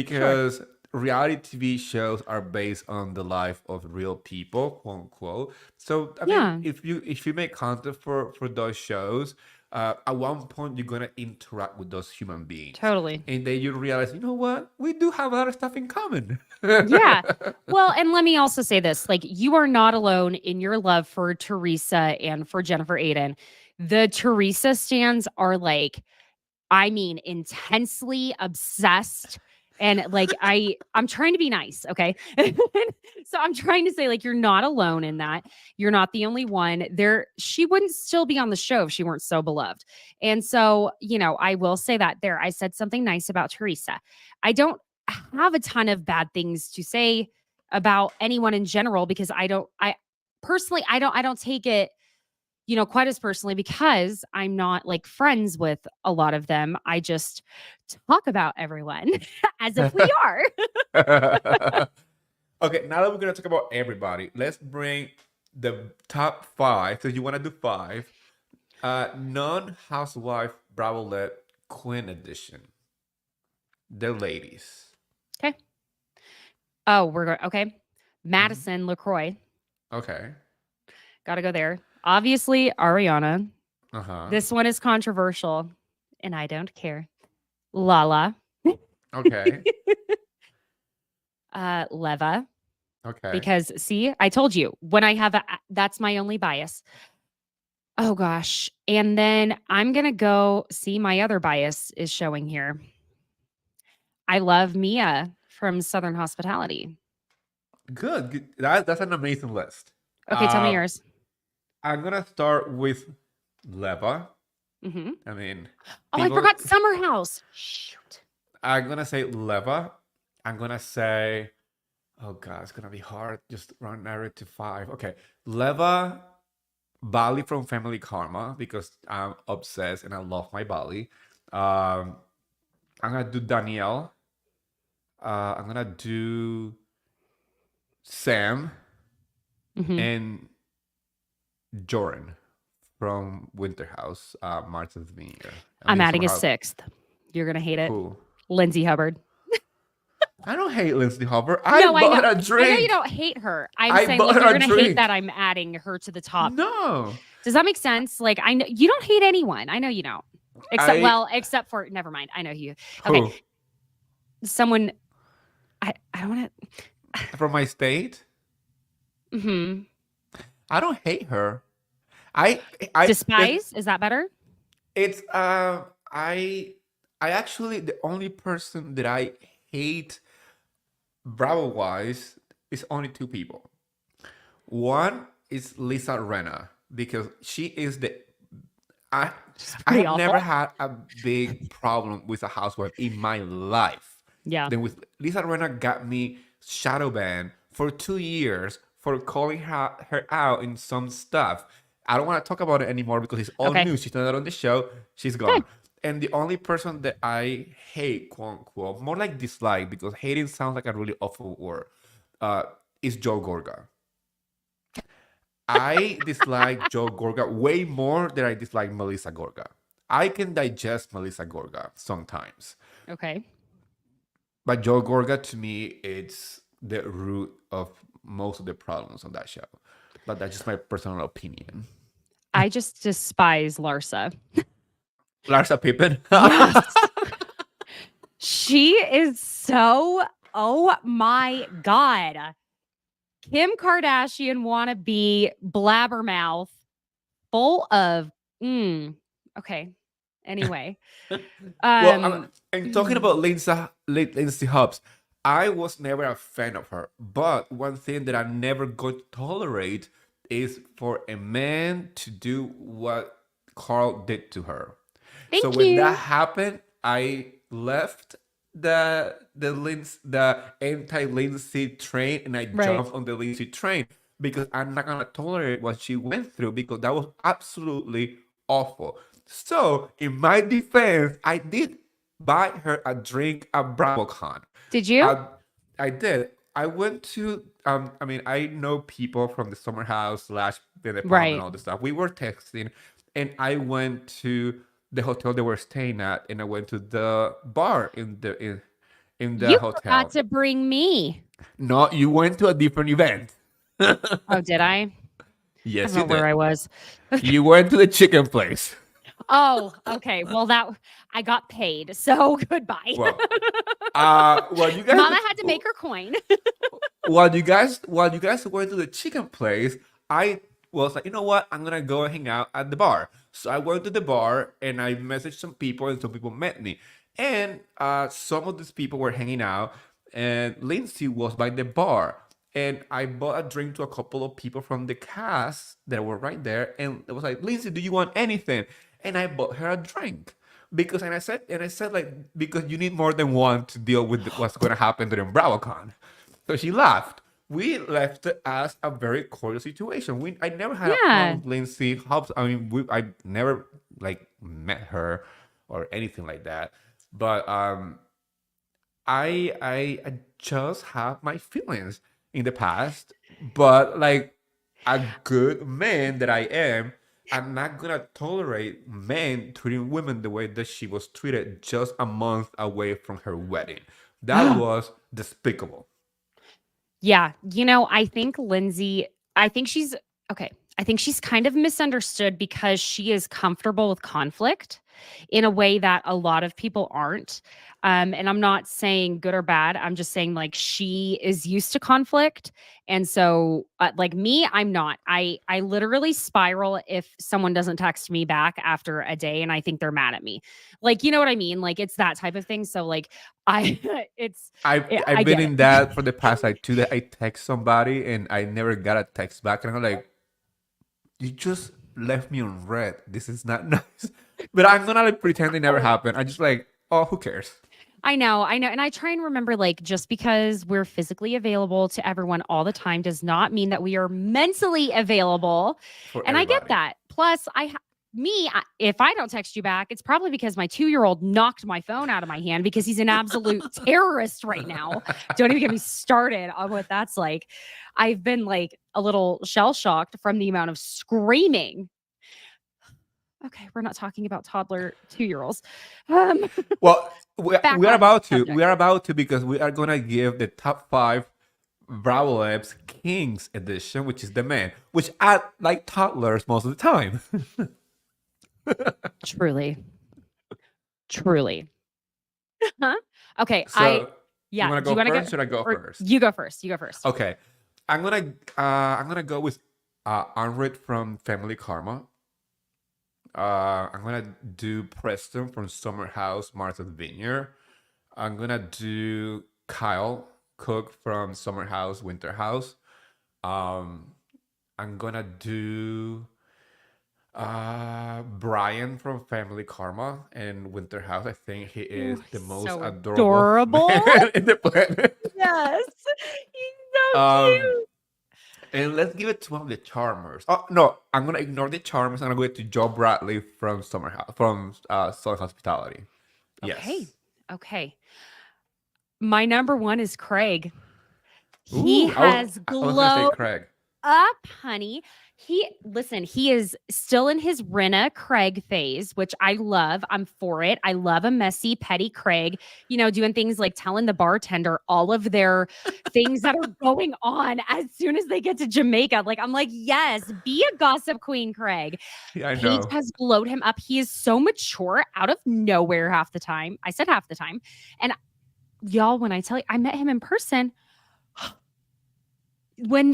Speaker 2: Sure.
Speaker 1: because reality TV shows are based on the life of real people, quote unquote. So I mean,
Speaker 2: Yeah.
Speaker 1: if you make content for those shows, at one point you're gonna interact with those human beings,
Speaker 2: Totally.
Speaker 1: and then you realize, you know what, we do have a lot of stuff in common.
Speaker 2: Yeah. Well, and let me also say this, like, you are not alone in your love for Teresa and for Jennifer Aiden. The Teresa stans are like, I mean, intensely obsessed. And like I'm trying to be nice, okay? So I'm trying to say, like, you're not alone in that. You're not the only one. She wouldn't still be on the show if she weren't so beloved. And so, I will say that there. I said something nice about Teresa. I don't have a ton of bad things to say about anyone in general because I personally I don't take it quite as personally because I'm not like friends with a lot of them. I just talk about everyone as if we are.
Speaker 1: Okay, now that we're gonna talk about everybody, let's bring the top five. So you want to do five? Non-housewife Bravo-led Queen edition. The ladies.
Speaker 2: Okay. Oh, we're going. Okay.
Speaker 1: Mhm.
Speaker 2: Madison LaCroix.
Speaker 1: Okay.
Speaker 2: Got to go there. Obviously, Ariana.
Speaker 1: Uh-huh.
Speaker 2: This one is controversial, and I don't care. Lala.
Speaker 1: Okay.
Speaker 2: Leva.
Speaker 1: Okay.
Speaker 2: Because see, I told you when I have that's my only bias. Oh gosh. And then I'm going to go see my other bias is showing here. I love Mia from Southern Hospitality.
Speaker 1: Good. That's an amazing list.
Speaker 2: Okay, tell me yours.
Speaker 1: I'm gonna start with Leva.
Speaker 2: Mm-hmm.
Speaker 1: I mean,
Speaker 2: Oh, I forgot Summer House. Shoot.
Speaker 1: I'm gonna say Leva. I'm gonna say, oh god, it's gonna be hard. Just run narrow to five. Okay, Leva, Bali from Family Karma because I'm obsessed and I love my Bali. I'm gonna do Danielle. I'm gonna do Sam and Joran from Winter House, Martha's Vineyard.
Speaker 2: I'm adding a sixth. You're gonna hate it.
Speaker 1: Who?
Speaker 2: Lindsay Hubbard.
Speaker 1: I don't hate Lindsay Hubbard.
Speaker 2: No,
Speaker 1: I bought a drink.
Speaker 2: I know you don't hate her. I'm saying like you're gonna hate that I'm adding her to the top.
Speaker 1: No.
Speaker 2: Does that make sense? Like I know you don't hate anyone. I know you don't. Except for never mind. I know you. Okay.
Speaker 1: Who?
Speaker 2: Someone. I don't want
Speaker 1: to. From my state.
Speaker 2: Mm-hmm.
Speaker 1: I don't hate her. I
Speaker 2: despise. Is that better?
Speaker 1: It's I actually the only person that I hate Bravo wise is only two people. One is Lisa Rinna because she is I have never had a big problem with a housewife in my life.
Speaker 2: Yeah.
Speaker 1: Then with Lisa Rinna got me shadow banned for 2 years for calling her out in some stuff. I don't want to talk about it anymore because it's all new. She's not on the show. She's gone. And the only person that I hate, quote unquote, more like dislike, because hating sounds like a really awful word, is Joe Gorga. I dislike Joe Gorga way more than I dislike Melissa Gorga. I can digest Melissa Gorga sometimes.
Speaker 2: Okay.
Speaker 1: But Joe Gorga, to me, it's the root of most of the problems on that show. But that's just my personal opinion.
Speaker 2: I just despise Larsa.
Speaker 1: Larsa Pippen?
Speaker 2: Yes. She is so, oh my God. Kim Kardashian wannabe blabbermouth full of, okay. Anyway.
Speaker 1: Well, and talking about Lindsay Hobbs, I was never a fan of her. But one thing that I never going to tolerate is for a man to do what Carl did to her.
Speaker 2: Thank you.
Speaker 1: When that happened, I left the anti-Lindsay train and I jumped on the Lindsay train because I'm not gonna tolerate what she went through because that was absolutely awful. So in my defense, I did buy her a drink at Bravocon.
Speaker 2: Did you?
Speaker 1: I did. I went to I know people from the summer house / the apartment and all this stuff. We were texting and I went to the hotel they were staying at and I went to the bar in the hotel.
Speaker 2: You forgot to bring me.
Speaker 1: No, you went to a different event.
Speaker 2: Oh, did I?
Speaker 1: Yes,
Speaker 2: I don't know where I was.
Speaker 1: You went to the chicken place.
Speaker 2: Oh, okay. Well, that I got paid, so goodbye.
Speaker 1: Well, well, you guys,
Speaker 2: Mama had to make her coin.
Speaker 1: while you guys went to the chicken place, I was like, you know what? I'm gonna go and hang out at the bar. So I went to the bar and I messaged some people, and some people met me. And some of these people were hanging out, and Lindsay was by the bar. And I bought a drink to a couple of people from the cast that were right there, and it was like, Lindsay, do you want anything? And I bought her a drink because, and I said like, because you need more than one to deal with what's going to happen during Bravocon. So she laughed. We left it as a very cordial situation. I never had a problem
Speaker 2: Yeah.
Speaker 1: with Lindsay Hobbs. I mean, I never like met her or anything like that. But I just have my feelings in the past. But like a good man that I am, I'm not gonna tolerate men treating women the way that she was treated just a month away from her wedding. That was despicable.
Speaker 2: Yeah, I think Lindsay I think she's okay. I think she's kind of misunderstood because she is comfortable with conflict in a way that a lot of people aren't. And I'm not saying good or bad. I'm just saying like she is used to conflict, and so like me, I'm not. I literally spiral if someone doesn't text me back after a day, and I think they're mad at me. Like you know what I mean? Like it's that type of thing. So like I it's
Speaker 1: I've
Speaker 2: I
Speaker 1: I've been
Speaker 2: get
Speaker 1: in
Speaker 2: it.
Speaker 1: that for the past like 2 days. I text somebody and I never got a text back, and I'm like, you just left me on red. This is not nice. But I'm gonna like pretend it never happened. I just like, oh, who cares?
Speaker 2: I know. And I try and remember like just because we're physically available to everyone all the time does not mean that we are mentally available.
Speaker 1: For
Speaker 2: And I get
Speaker 1: everybody.
Speaker 2: that. Plus, if I don't text you back, it's probably because my 2-year-old knocked my phone out of my hand because he's an absolute terrorist right now. Don't even get me started on what that's like. I've been like a little shell shocked from the amount of screaming. Okay, we're not talking about toddler 2-year-olds. Um,
Speaker 1: Well, we,
Speaker 2: back
Speaker 1: we are
Speaker 2: on
Speaker 1: about to.
Speaker 2: subject.
Speaker 1: We are about to because we are gonna give the top five Bravo Labs Kings edition, which is the men, which act like toddlers most of the time.
Speaker 2: Truly. Truly. Huh? Okay,
Speaker 1: So you
Speaker 2: yeah,
Speaker 1: wanna
Speaker 2: do you
Speaker 1: go
Speaker 2: wanna go
Speaker 1: first? Should I go
Speaker 2: or
Speaker 1: first?
Speaker 2: you go first, you go first.
Speaker 1: Okay. I'm gonna go with Unread from Family Karma. I'm gonna do Preston from Summer House, Martha's Vineyard. I'm gonna do Kyle Cook from Summer House, Winter House. Um, I'm gonna do Brian from Family Karma and Winter House. I think he
Speaker 2: Ooh,
Speaker 1: is the
Speaker 2: he's
Speaker 1: most
Speaker 2: so
Speaker 1: adorable
Speaker 2: adorable.
Speaker 1: man in the planet.
Speaker 2: Yes. He's so
Speaker 1: Um,
Speaker 2: cute.
Speaker 1: and let's give it to one of the Charmers. Oh no, I'm gonna ignore the Charmers. I'm gonna go to Joe Bradley from Summer House, from Southern Hospitality.
Speaker 2: Okay.
Speaker 1: Yes.
Speaker 2: Okay. My number 1 is Craig. He
Speaker 1: Ooh, I was
Speaker 2: has
Speaker 1: I was gonna say
Speaker 2: glowed
Speaker 1: Craig.
Speaker 2: up, honey. He is still in his Rena Craig phase, which I love. I'm for it. I love a messy, petty Craig, doing things like telling the bartender all of their things that are going on as soon as they get to Jamaica. Like, I'm like, yes, be a gossip queen, Craig.
Speaker 1: Yeah, I
Speaker 2: Paige
Speaker 1: know.
Speaker 2: has glowed him up. He is so mature out of nowhere half the time. I said half the time. And y'all, when I tell you, I met him in person when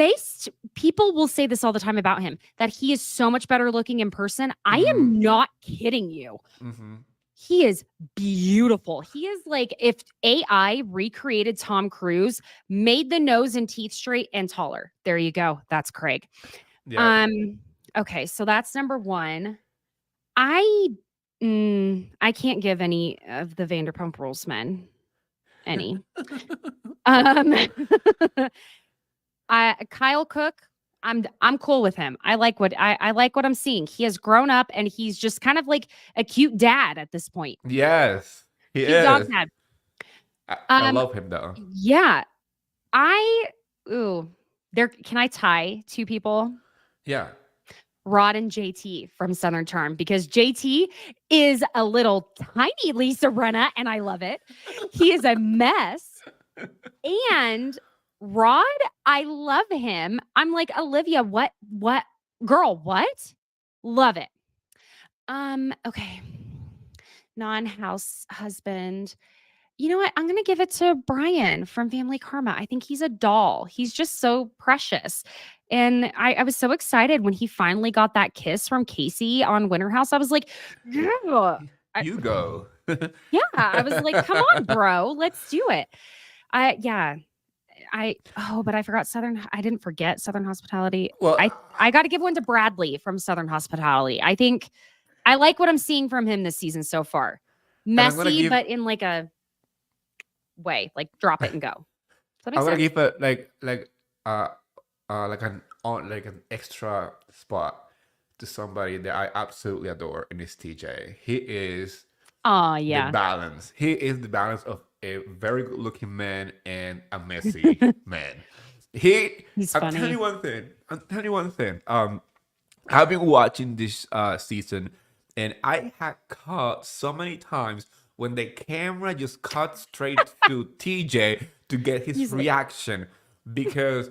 Speaker 2: people will say this all the time about him that he is so much better looking in person. I
Speaker 1: Mm-hmm.
Speaker 2: am not kidding you.
Speaker 1: Mm-hmm.
Speaker 2: He is beautiful. He is like if AI recreated Tom Cruise, made the nose and teeth straight and taller. There you go. That's Craig.
Speaker 1: Yeah.
Speaker 2: Um okay, so that's number 1. I I can't give any of the Vanderpump Rules men any. Um Kyle Cook, I'm cool with him. I like what I'm seeing. He has grown up and he's just kind of like a cute dad at this point.
Speaker 1: Yes, he
Speaker 2: Cute dog
Speaker 1: is.
Speaker 2: dad.
Speaker 1: I
Speaker 2: Um
Speaker 1: love him though.
Speaker 2: yeah, I ooh, there can I tie 2 people?
Speaker 1: Yeah.
Speaker 2: Rod and JT from Southern Charm because JT is a little tiny Lisa Renna and I love it. He is a mess. And Rod, I love him. I'm like, Olivia, what, girl, what? Love it. Okay. Non-house husband. You know what? I'm gonna give it to Brian from Family Karma. I think he's a doll. He's just so precious. And I was so excited when he finally got that kiss from Casey on Winter House. I was like, yeah. I,
Speaker 1: You go.
Speaker 2: yeah. I was like, come on, bro. Let's do it. Yeah. But I forgot Southern. I didn't forget Southern Hospitality.
Speaker 1: Well,
Speaker 2: I got to give one to Bradley from Southern Hospitality. I think I like what I'm seeing from him this season so far.
Speaker 1: and I'm gonna
Speaker 2: Messy,
Speaker 1: give
Speaker 2: but in like a way, like drop it and go. Does that make
Speaker 1: I'm gonna
Speaker 2: sense?
Speaker 1: give a uh like an extra spot to somebody that I absolutely adore, and it's TJ. He is
Speaker 2: Oh
Speaker 1: the
Speaker 2: yeah.
Speaker 1: balance. He is the balance of a very good looking man and a messy man. He
Speaker 2: He's
Speaker 1: I'm telling you
Speaker 2: funny.
Speaker 1: one thing. I'm telling you one thing. I've been watching this season, and I had caught so many times when the camera just cut straight to TJ to get his
Speaker 2: He's like
Speaker 1: reaction because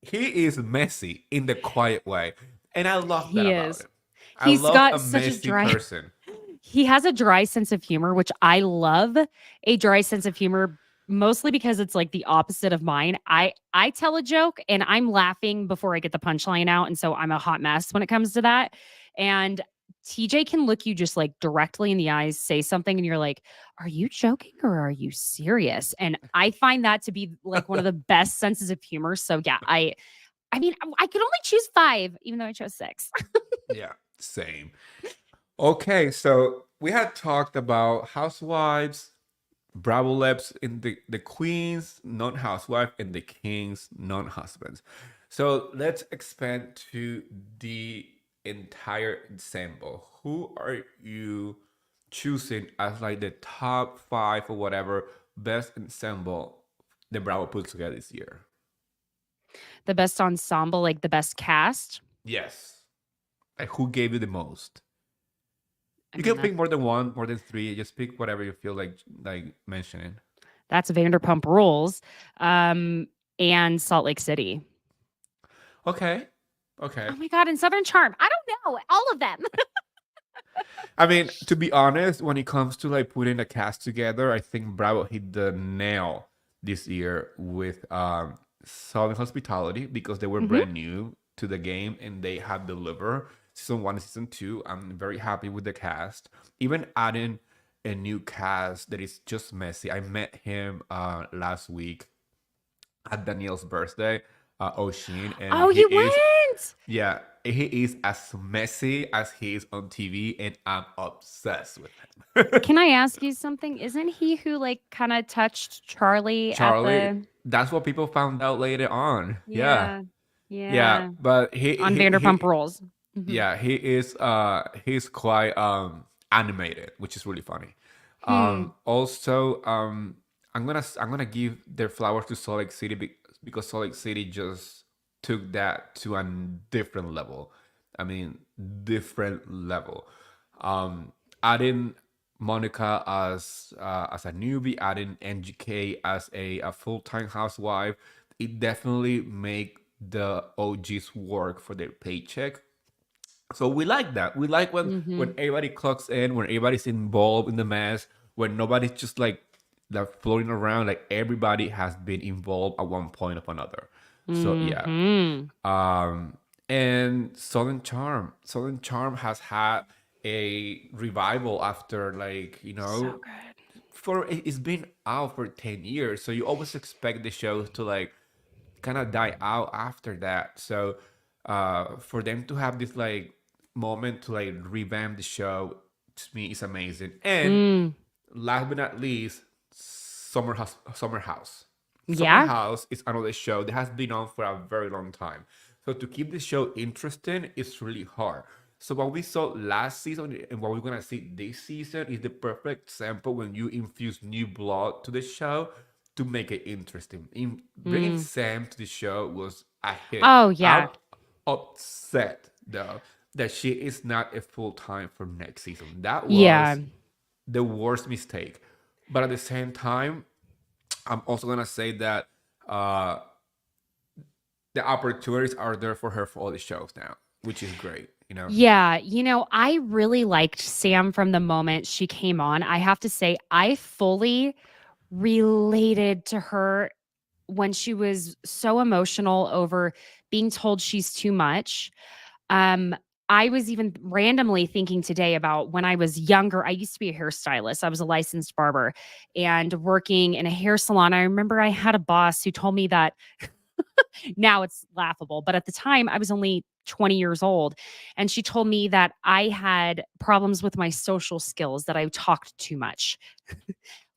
Speaker 1: he is messy in the quiet way, and I love that
Speaker 2: he
Speaker 1: about
Speaker 2: is.
Speaker 1: him. I
Speaker 2: He's
Speaker 1: love
Speaker 2: got
Speaker 1: a
Speaker 2: such a
Speaker 1: messy
Speaker 2: dry
Speaker 1: person.
Speaker 2: he has a dry sense of humor, which I love a dry sense of humor mostly because it's like the opposite of mine. I tell a joke and I'm laughing before I get the punchline out, and so I'm a hot mess when it comes to that. And TJ can look you just like directly in the eyes, say something, and you're like, "Are you joking or are you serious?" And I find that to be like one of the best senses of humor. So yeah, I mean, I could only choose 5, even though I chose 6.
Speaker 1: Yeah, same. Okay, so we had talked about housewives, Bravo Labs in the queens, non-housewife, and the kings, non-husbands. So let's expand to the entire ensemble. Who are you choosing as like the top 5 or whatever best ensemble the Bravo put together this year?
Speaker 2: The best ensemble, like the best cast.
Speaker 1: Yes. Like who gave you the most?
Speaker 2: I
Speaker 1: You
Speaker 2: mean,
Speaker 1: can pick more than one, more than three. Just pick whatever you feel like mentioning.
Speaker 2: that's Vanderpump Rules, um, and Salt Lake City.
Speaker 1: Okay. Okay.
Speaker 2: Oh my god, and Southern Charm. I don't know all of them.
Speaker 1: I mean, to be honest, when it comes to like putting a cast together, I think Bravo hit the nail this year with Southern Hospitality because they were
Speaker 2: hmm
Speaker 1: brand new to the game and they have delivered season one and season two. I'm very happy with the cast. Even adding a new cast that is just messy. I met him last week at Danielle's birthday, Oshin, and
Speaker 2: Oh,
Speaker 1: he
Speaker 2: you
Speaker 1: is
Speaker 2: went.
Speaker 1: yeah, he is as messy as he is on TV, and I'm obsessed with him.
Speaker 2: Can I ask you something? Isn't he who like kind of touched Charlie at
Speaker 1: Charlie,
Speaker 2: the?
Speaker 1: that's what people found out later on. Yeah,
Speaker 2: Yeah,
Speaker 1: yeah,
Speaker 2: yeah,
Speaker 1: but
Speaker 2: on Vanderpump
Speaker 1: he
Speaker 2: Rules. hmm
Speaker 1: yeah, he's quite animated, which is really funny.
Speaker 2: Hmm.
Speaker 1: Also, I'm gonna give their flowers to Salt Lake City because Salt Lake City just took that to a different level. I mean, different level. Um, adding Monica as a newbie, adding NGK as a full time housewife, it definitely make the OGs work for their paycheck. So we like that. We like when
Speaker 2: hmm
Speaker 1: everybody clocks in, when everybody's involved in the mess, when nobody's just like floating around. Like everybody has been involved at one point or another. So yeah.
Speaker 2: hmm
Speaker 1: Um and Southern Charm. Southern Charm has had a revival after
Speaker 2: So good.
Speaker 1: for it's been out for 10 years. So you always expect the show to like kind of die out after that. So for them to have this like moment to like revamp the show to me is amazing. And
Speaker 2: Mm.
Speaker 1: last but not least, Summer House. Summer
Speaker 2: Yeah.
Speaker 1: House is another show that has been on for a very long time. So to keep the show interesting is really hard. So what we saw last season and what we're gonna see this season is the perfect example when you infuse new blood to the show to make it interesting. In bringing
Speaker 2: Mm.
Speaker 1: Sam to the show was a hit.
Speaker 2: Oh yeah.
Speaker 1: I'm upset though that she is not a full time for next season. That
Speaker 2: Yeah.
Speaker 1: was the worst mistake. But at the same time, I'm also gonna say that the opportunities are there for her for all the shows now, which is great. know?
Speaker 2: Yeah, I really liked Sam from the moment she came on. I have to say, I fully related to her when she was so emotional over being told she's too much. Um, I was even randomly thinking today about when I was younger. I used to be a hairstylist. I was a licensed barber and working in a hair salon. I remember I had a boss who told me that now it's laughable, but at the time I was only 20 years old. And she told me that I had problems with my social skills, that I talked too much.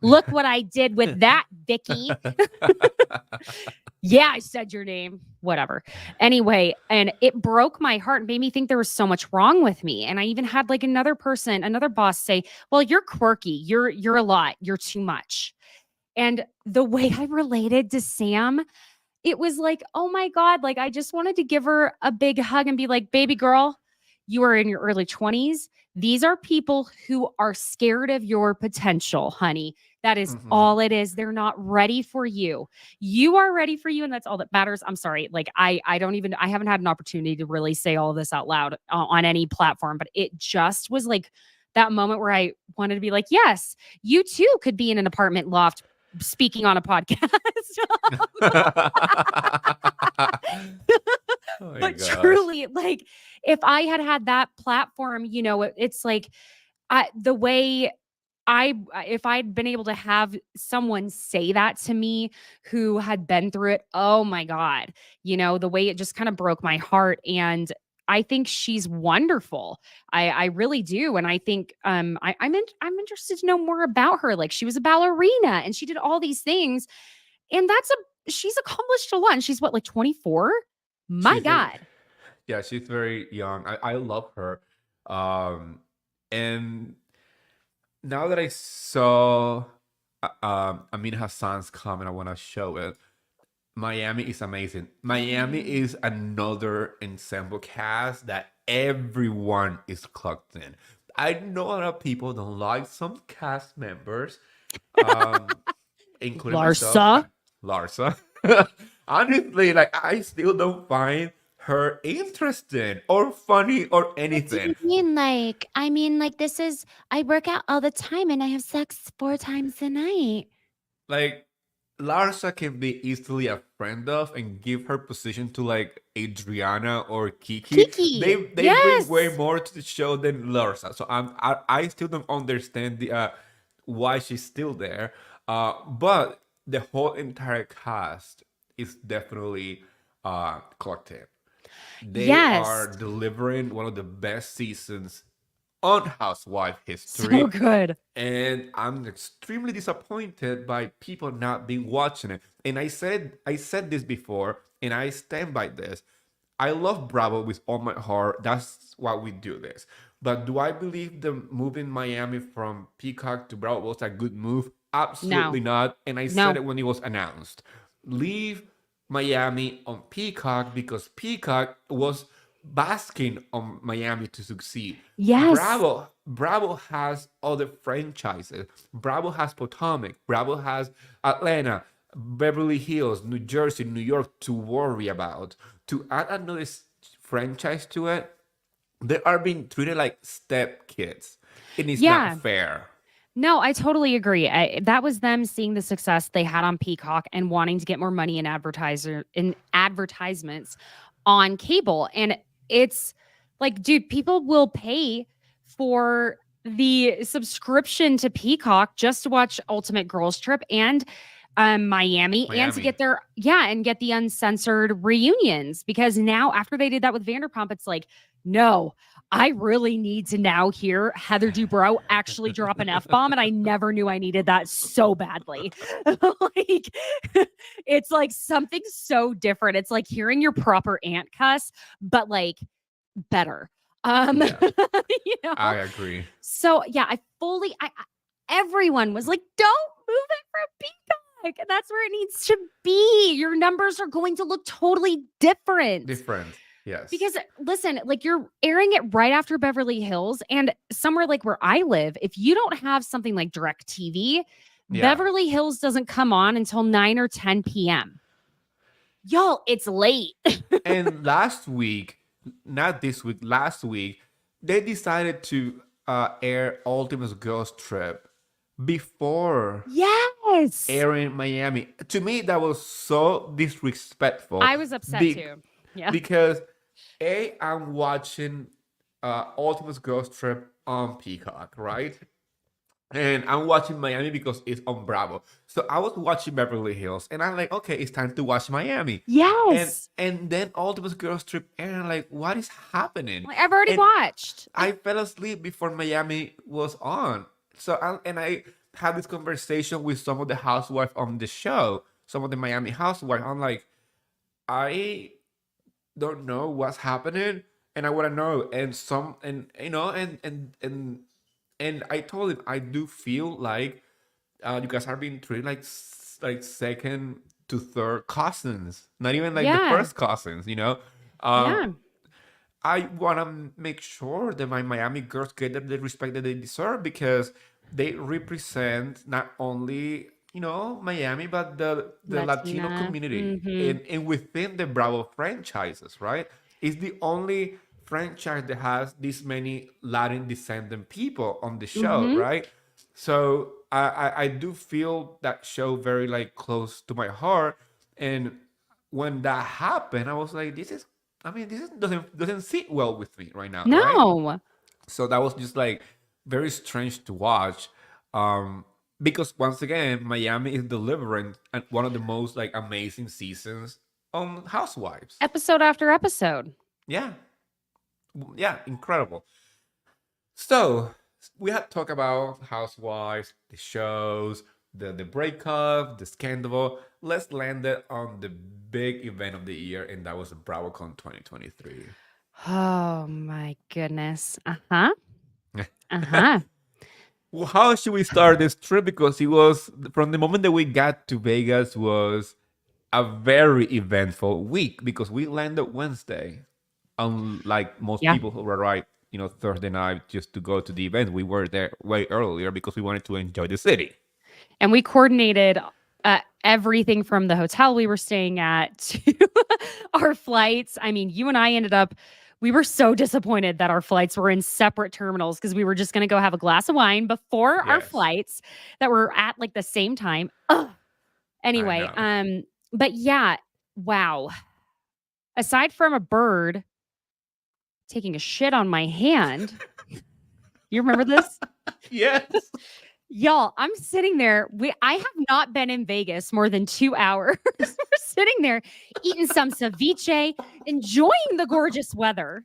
Speaker 2: Look what I did with that, Vicky. Yeah, I said your name. Whatever. Anyway, and it broke my heart and made me think there was so much wrong with me. And I even had like another boss say, "Well, you're quirky. You're a lot. You're too much." And the way I related to Sam, it was like, oh my God, like I just wanted to give her a big hug and be like, baby girl, you are in your early 20s. These are people who are scared of your potential, honey. That is
Speaker 1: Mhm.
Speaker 2: all it is. They're not ready for you. You are ready for you, and that's all that matters. I'm sorry. Like I haven't had an opportunity to really say all of this out loud on any platform, but it just was like that moment where I wanted to be like, yes, you too could be in an apartment loft speaking on a podcast.
Speaker 1: Oh my
Speaker 2: But
Speaker 1: gosh.
Speaker 2: truly, like, if I had had that platform, it's like the way if I'd been able to have someone say that to me who had been through it, oh my God, the way it just kind of broke my heart. And I think she's wonderful. I really do. And I think I'm interested to know more about her. Like, she was a ballerina and she did all these things. And she's accomplished a lot. And she's what, like 24? My
Speaker 1: She's very,
Speaker 2: God.
Speaker 1: yeah, she's very young. I love her. Um, and now that I saw Amin Hassan's comment, I want to show it. Miami is amazing. Miami is another ensemble cast that everyone is clocked in. I know a lot of people don't like some cast members, um, including myself,
Speaker 2: Larsa.
Speaker 1: Larsa. Honestly, like I still don't find her interesting or funny or
Speaker 3: What do you
Speaker 1: anything.
Speaker 3: mean? Like, this is, I work out all the time and I have sex 4 times a night.
Speaker 1: Like Larsa can be easily a friend of and give her position to like Adriana or Kiki.
Speaker 2: Kiki.
Speaker 1: They bring way
Speaker 2: Yes.
Speaker 1: more to the show than Larsa. So I still don't understand the why she's still there. But the whole entire cast is definitely collective. They are
Speaker 2: Yes.
Speaker 1: delivering one of the best seasons on Housewife
Speaker 2: So
Speaker 1: history,
Speaker 2: good.
Speaker 1: and I'm extremely disappointed by people not being watching it. And I said this before, and I stand by this. I love Bravo with all my heart. That's why we do this. But do I believe the move in Miami from Peacock to Bravo was a good move?
Speaker 2: No.
Speaker 1: Absolutely not. And I said
Speaker 2: No.
Speaker 1: it when it was announced. Leave Miami on Peacock because Peacock was basking on Miami to succeed.
Speaker 2: Yes.
Speaker 1: Bravo has other franchises. Bravo has Potomac. Bravo has Atlanta, Beverly Hills, New Jersey, New York to worry about. To add another franchise to it, they are being treated like step kids. It is not
Speaker 2: Yeah.
Speaker 1: fair.
Speaker 2: No, I totally agree. That was them seeing the success they had on Peacock and wanting to get more money in advertisements on cable. And it's like, dude, people will pay for the subscription to Peacock just to watch Ultimate Girls Trip and Miami, and to
Speaker 1: Miami.
Speaker 2: get and get the uncensored reunions, because now after they did that with Vanderpump, it's like, no, I really need to now hear Heather Dubrow actually drop an F bomb. And I never knew I needed that so badly. Like, it's like something so different. It's like hearing your proper aunt cuss, but like better.
Speaker 1: Yeah,
Speaker 2: You know?
Speaker 1: I agree.
Speaker 2: So yeah, everyone was like, don't move it from Peacock. That's where it needs to be. Your numbers are going to look totally different.
Speaker 1: Different. Yes.
Speaker 2: Because listen, like, you're airing it right after Beverly Hills, and somewhere like where I live, if you don't have something like Direct TV,
Speaker 1: Yeah.
Speaker 2: Beverly Hills doesn't come on until 9 or 10 p.m. Y'all, it's late.
Speaker 1: And last week, not this week, last week, they decided to air Ultimate Girls Trip before
Speaker 2: Yes.
Speaker 1: airing Miami. To me, that was so disrespectful.
Speaker 2: I was upset
Speaker 1: Be-
Speaker 2: too. Yeah.
Speaker 1: because I'm watching Ultimate Girls Trip on Peacock, right? And I'm watching Miami because it's on Bravo. So I was watching Beverly Hills, and I'm like, okay, it's time to watch Miami. And
Speaker 2: Yes.
Speaker 1: and then Ultimate Girls Trip, and I'm like, what is happening?
Speaker 2: Like, I've already
Speaker 1: And
Speaker 2: watched.
Speaker 1: I fell asleep before Miami was on. I had this conversation with some of the housewives on the show, some of the Miami housewives. I'm like, I don't know what's happening, and I want to know. And some, and you know, and I told him I do feel like you guys are being treated like like second to third cousins, not even like the
Speaker 2: Yeah.
Speaker 1: first cousins. Um,
Speaker 2: Yeah.
Speaker 1: I want to make sure that my Miami girls get the respect that they deserve because they represent not only Miami but the Latino
Speaker 2: Latina.
Speaker 1: community
Speaker 2: Mm-hmm.
Speaker 1: in within the Bravo franchises, right? It's the only franchise that has this many Latin descendant people on the show,
Speaker 2: Mm-hmm.
Speaker 1: right? So I do feel that show very like close to my heart, and when that happened, I was like, doesn't sit well with me right now, right?
Speaker 2: No.
Speaker 1: So that was just like very strange to watch. Because once again, Miami is delivering one of the most like amazing seasons on Housewives.
Speaker 2: Episode after episode.
Speaker 1: Yeah. Yeah, incredible. So we had talked about Housewives, the shows, the breakup, the scandal. Let's land it on the big event of the year, and that was Bravocon 2023.
Speaker 2: Oh my goodness. Uh-huh. Uh-huh.
Speaker 1: Well, how should we start this trip? Because it was from the moment that we got to Vegas was a very eventful week because we landed Wednesday. Unlike most
Speaker 2: Yeah.
Speaker 1: people who arrived, Thursday night just to go to the event, we were there way earlier because we wanted to enjoy the city.
Speaker 2: And we coordinated everything from the hotel we were staying at to our flights. I mean, you and I we were so disappointed that our flights were in separate terminals because we were just going to go have a glass of wine before our
Speaker 1: Yes,
Speaker 2: flights that were at like the same time. Ugh.
Speaker 1: I
Speaker 2: Anyway,
Speaker 1: know.
Speaker 2: but yeah, wow. Aside from a bird taking a shit on my hand, you remember this?
Speaker 1: Yes.
Speaker 2: Y'all, I'm sitting there. I have not been in Vegas more than 2 hours. We're sitting there eating some ceviche, enjoying the gorgeous weather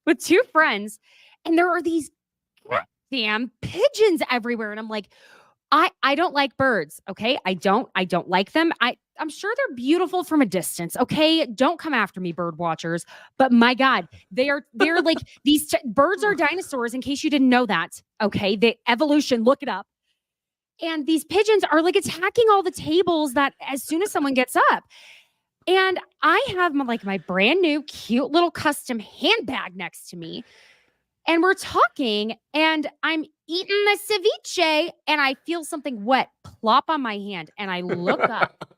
Speaker 2: with two friends, and there are these damn pigeons everywhere. And I'm like, I don't like birds, okay? I don't like them. I'm sure they're beautiful from a distance, okay? Don't come after me, bird watchers. But my God, they're like these birds are dinosaurs. In case you didn't know that, okay? The evolution, look it up. And these pigeons are like attacking all the tables that as soon as someone gets up. And I have my brand new cute little custom handbag next to me. And we're talking, and I'm eating the ceviche, and I feel something wet plop on my hand. And I look up,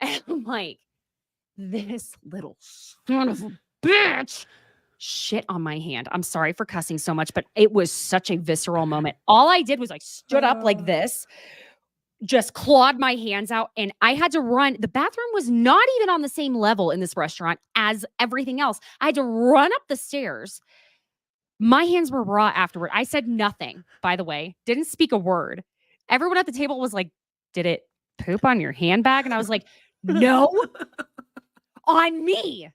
Speaker 2: and I'm like, this little son of a bitch shit on my hand. I'm sorry for cussing so much, but it was such a visceral moment. All I did was I stood up like this, just clawed my hands out, and I had to run. The bathroom was not even on the same level in this restaurant as everything else. I had to run up the stairs. My hands were raw afterward. I said nothing, by the way, didn't speak a word. Everyone at the table was like, did it poop on your handbag? And I was like, no, on me.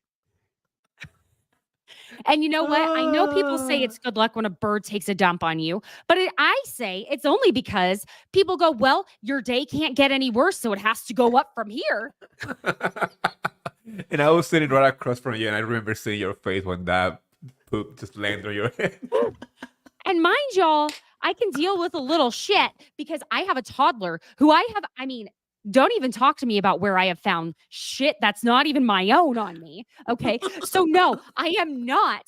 Speaker 2: And you know what? I know people say it's good luck when a bird takes a dump on you, but I say it's only because people go, well, your day can't get any worse, so it has to go up from here.
Speaker 1: And I was sitting right across from you, and I remember seeing your face when that poop just landed on your head.
Speaker 2: And mind y'all, I can deal with a little shit because I have a toddler who don't even talk to me about where I have found shit that's not even my own on me. Okay. So no, I am not.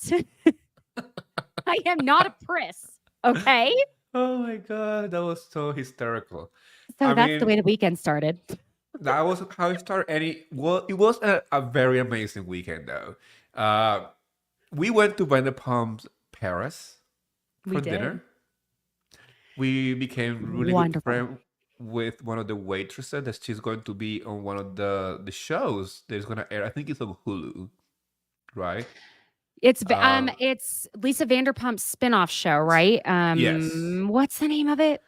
Speaker 2: I am not a priss. Okay.
Speaker 1: Oh my God, that was so hysterical.
Speaker 2: So
Speaker 1: I
Speaker 2: that's the
Speaker 1: mean,
Speaker 2: way the weekend started.
Speaker 1: that was how it started. And it was a very amazing weekend, though. Uh, we went to Vanderpump's Paris
Speaker 2: We
Speaker 1: for
Speaker 2: did.
Speaker 1: dinner. We became really good
Speaker 2: Wonderful.
Speaker 1: friend with one of the waitresses that she's going to be on one of the shows that's gonna air. I think it's on Hulu, right? Uh,
Speaker 2: It's Lisa Vanderpump's spin-off show, right?
Speaker 1: yes,
Speaker 2: What's the name of it?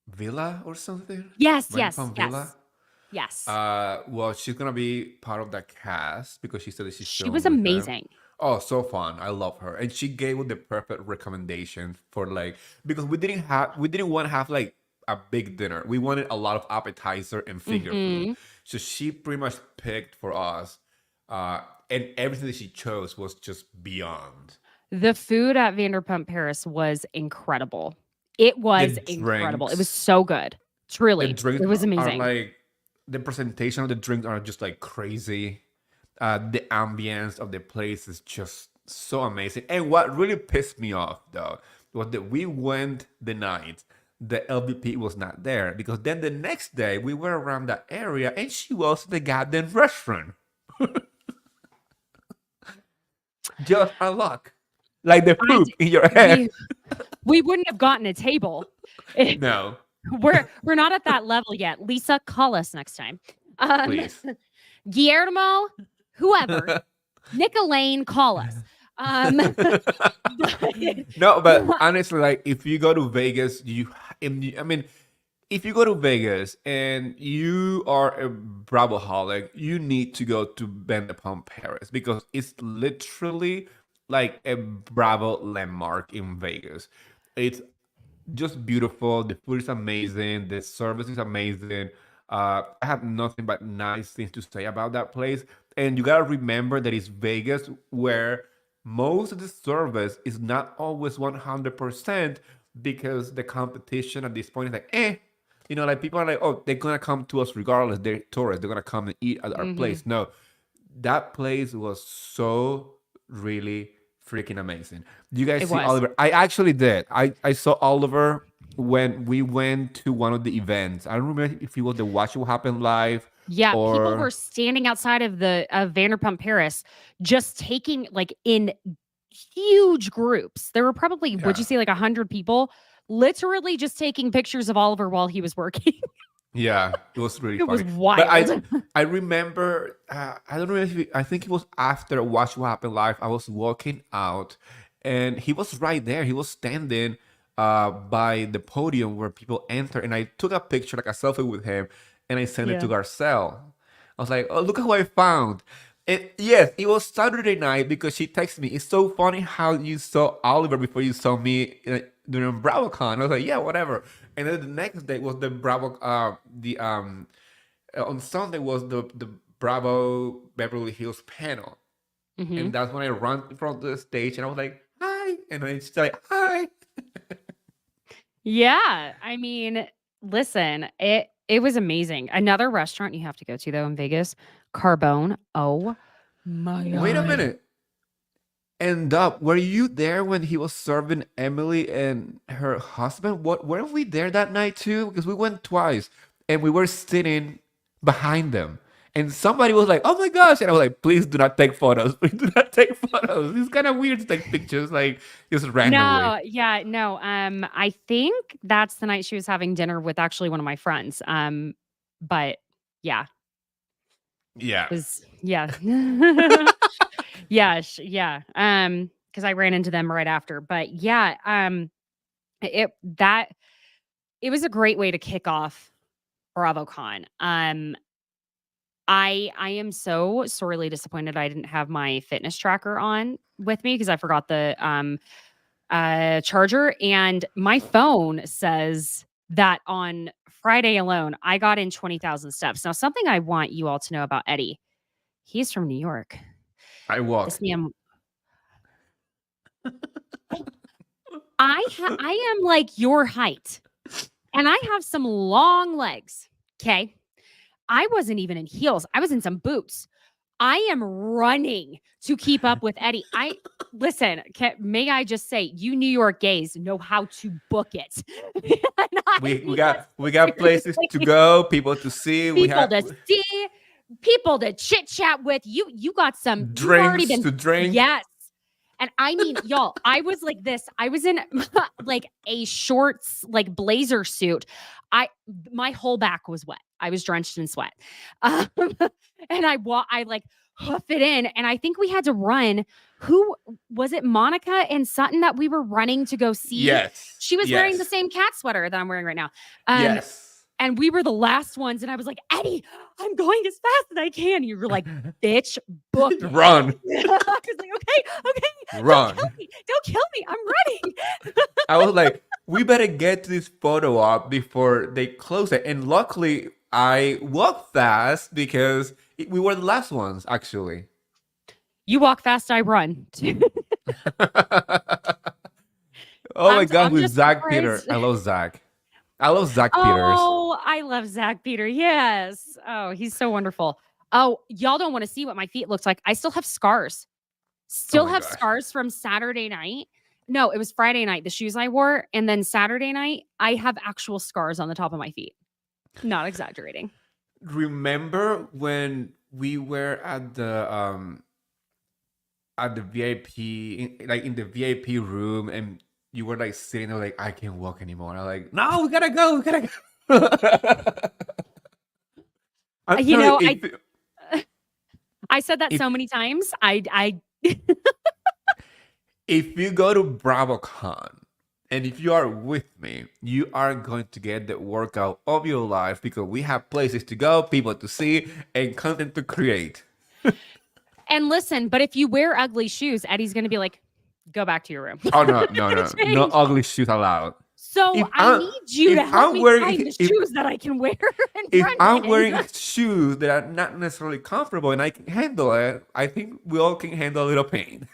Speaker 1: Villa or something.
Speaker 2: Yes, yes,
Speaker 1: Vanderpump Villa.
Speaker 2: yes, yes.
Speaker 1: Well, she's gonna be part of that cast because she said that she's
Speaker 2: She was
Speaker 1: filming with them.
Speaker 2: amazing.
Speaker 1: Oh, so fun! I love her, and she gave us the perfect recommendation for like because we didn't want to have like a big dinner. We wanted a lot of appetizer and finger food.
Speaker 2: Hmm.
Speaker 1: So she pretty much picked for us, uh, and everything that she chose was just beyond.
Speaker 2: The food at Vanderpump Paris was incredible. It
Speaker 1: The
Speaker 2: was incredible. It was
Speaker 1: drinks,
Speaker 2: so good.
Speaker 1: the
Speaker 2: Truly,
Speaker 1: drinks
Speaker 2: it was
Speaker 1: are
Speaker 2: amazing.
Speaker 1: like the presentation of the drinks are just like crazy. The ambience of the place is just so amazing. And what really pissed me off though was that we went the night the LVP was not there because then the next day we were around that area and she was in the goddamn restaurant. Just a luck. Like the
Speaker 2: I
Speaker 1: poop
Speaker 2: d-
Speaker 1: in your head.
Speaker 2: we we wouldn't have gotten a table.
Speaker 1: No,
Speaker 2: We're not at that level yet. Lisa, call us next time. Um,
Speaker 1: please.
Speaker 2: Guillermo, whoever, Nick Elaine, call us. But-
Speaker 1: No, but honestly, like if you go to Vegas, I mean, if you go to Vegas and you are a Bravoholic, you need to go to Vanderpump Paris because it's literally like a Bravo landmark in Vegas. It's just beautiful. The food is amazing. The service is amazing. I have nothing but nice things to say about that place. And you gotta remember that it's Vegas, where most of the service is not always 100% because the competition at this point is like, eh. Like people are like, oh, they're gonna come to us regardless. They're tourists. They're gonna come and eat at our
Speaker 2: Mhm.
Speaker 1: place. No, that place was so really freaking amazing. Do you guys
Speaker 2: It
Speaker 1: see
Speaker 2: was.
Speaker 1: Oliver? I actually did. I saw Oliver when we went to one of the events. I don't remember if it was the Watch What Happened live
Speaker 2: Yeah, people were
Speaker 1: or
Speaker 2: standing outside of the of Vanderpump Paris, just taking like in huge groups. There were probably, would you
Speaker 1: yeah.
Speaker 2: say, like 100 people, literally just taking pictures of Oliver while he was working.
Speaker 1: Yeah, it was really
Speaker 2: It was
Speaker 1: funny. But I
Speaker 2: wild.
Speaker 1: I remember I don't know I think it was after Watch What Happened Live. I was walking out and he was right there. He was standing by the podium where people enter and I took a picture, like a selfie with him, and I sent it to
Speaker 2: Yeah.
Speaker 1: Garcelle. I was like, oh, look who I found. And yes, it was Saturday night because she texted me. It's so funny how you saw Oliver before you saw me during Bravocon. I was like, yeah, whatever. And then the next day was the Bravo, the on Sunday was the Bravo Beverly Hills panel,
Speaker 2: Hmm.
Speaker 1: and that's when I ran in front of the stage and I was like, hi, and then she's like, hi.
Speaker 2: Yeah, I mean, listen, it was amazing. Another restaurant you have to go to though in Vegas, Carbone. Oh my
Speaker 1: Wait a
Speaker 2: god.
Speaker 1: minute. And were you there when he was serving Emily and her husband? What weren't we there that night too? Because we went twice and we were sitting behind them. And somebody was like, oh my gosh. And I was like, please do not take photos. Please do not take photos. It's kind of weird to take pictures like just randomly.
Speaker 2: No, yeah, no. I think that's the night she was having dinner with actually one of my friends. But yeah,
Speaker 1: Yeah.
Speaker 2: was yeah. Yeah, yeah. Because I ran into them right after. But yeah, it that it was a great way to kick off Bravocon. I am so sorely disappointed I didn't have my fitness tracker on with me because I forgot the charger, and my phone says that on Friday alone I got in 20,000 steps. Now, something I want you all to know about Eddie, he's from New York.
Speaker 1: I
Speaker 2: This
Speaker 1: walk.
Speaker 2: man, I am like your height, and I have some long legs. Okay, I wasn't even in heels. I was in some boots. I am running to keep up with Eddie. I listen, may I just say, you New York gays know how to book it. And I
Speaker 1: We we
Speaker 2: mean
Speaker 1: got
Speaker 2: that
Speaker 1: we got places to
Speaker 2: seriously.
Speaker 1: go, people to see. We
Speaker 2: People
Speaker 1: have
Speaker 2: to see, people to chit chat with. You got some. You've already
Speaker 1: Drinks
Speaker 2: been.
Speaker 1: to drink.
Speaker 2: Yes. And I mean, y'all, I was like this. I was in like a shorts, like blazer suit. My whole back was wet. I was drenched in sweat. Um, and I like hoof it in. And I think we had to run. Who was it? Monica and Sutton that we were running to go see.
Speaker 1: Yes.
Speaker 2: She was wearing the
Speaker 1: Yes.
Speaker 2: same cat sweater that I'm wearing right now.
Speaker 1: Yes.
Speaker 2: And we were the last ones. And I was like, Eddie, I'm going as fast as I can. You were like, bitch, book it.
Speaker 1: Run.
Speaker 2: I was like, okay.
Speaker 1: Run.
Speaker 2: Don't kill me. I'm running.
Speaker 1: I was like, we better get to this photo op before they close it. And luckily, I walked fast because we were the last ones, actually.
Speaker 2: You walk fast, I run.
Speaker 1: Oh my
Speaker 2: I'm
Speaker 1: God, with
Speaker 2: just
Speaker 1: Zach Peter.
Speaker 2: surprised.
Speaker 1: I love Zach. I love Zach Peters.
Speaker 2: Oh, I love Zach Peter. Yes. Oh, he's so wonderful. Oh, y'all don't want to see what my feet looks like. I still have scars. Still
Speaker 1: my
Speaker 2: have
Speaker 1: gosh.
Speaker 2: scars from Saturday night. No, it was Friday night, the shoes I wore. And then Saturday night, I have actual scars on the top of my feet. Not exaggerating.
Speaker 1: Remember when we were at the VIP, like in the VIP room, and you were like sitting there like, I can't walk anymore. And I'm like, no, we gotta go. I'm
Speaker 2: You know,
Speaker 1: sorry,
Speaker 2: I said that
Speaker 1: if-
Speaker 2: so many times. I
Speaker 1: if you go to Bravocon and if you are with me, you are going to get the workout of your life because we have places to go, people to see, and content to create.
Speaker 2: and listen, but if you wear ugly shoes, Eddie's gonna be like, go back to your room.
Speaker 1: Oh no, no
Speaker 2: Change.
Speaker 1: ugly shoes allowed.
Speaker 2: So
Speaker 1: If
Speaker 2: I need you
Speaker 1: if
Speaker 2: to help
Speaker 1: I'm
Speaker 2: me
Speaker 1: wearing-
Speaker 2: find the
Speaker 1: if-
Speaker 2: shoes that I can wear and
Speaker 1: If
Speaker 2: run
Speaker 1: I'm
Speaker 2: in.
Speaker 1: wearing shoes that are not necessarily comfortable and I can handle it, I think we all can handle a little pain.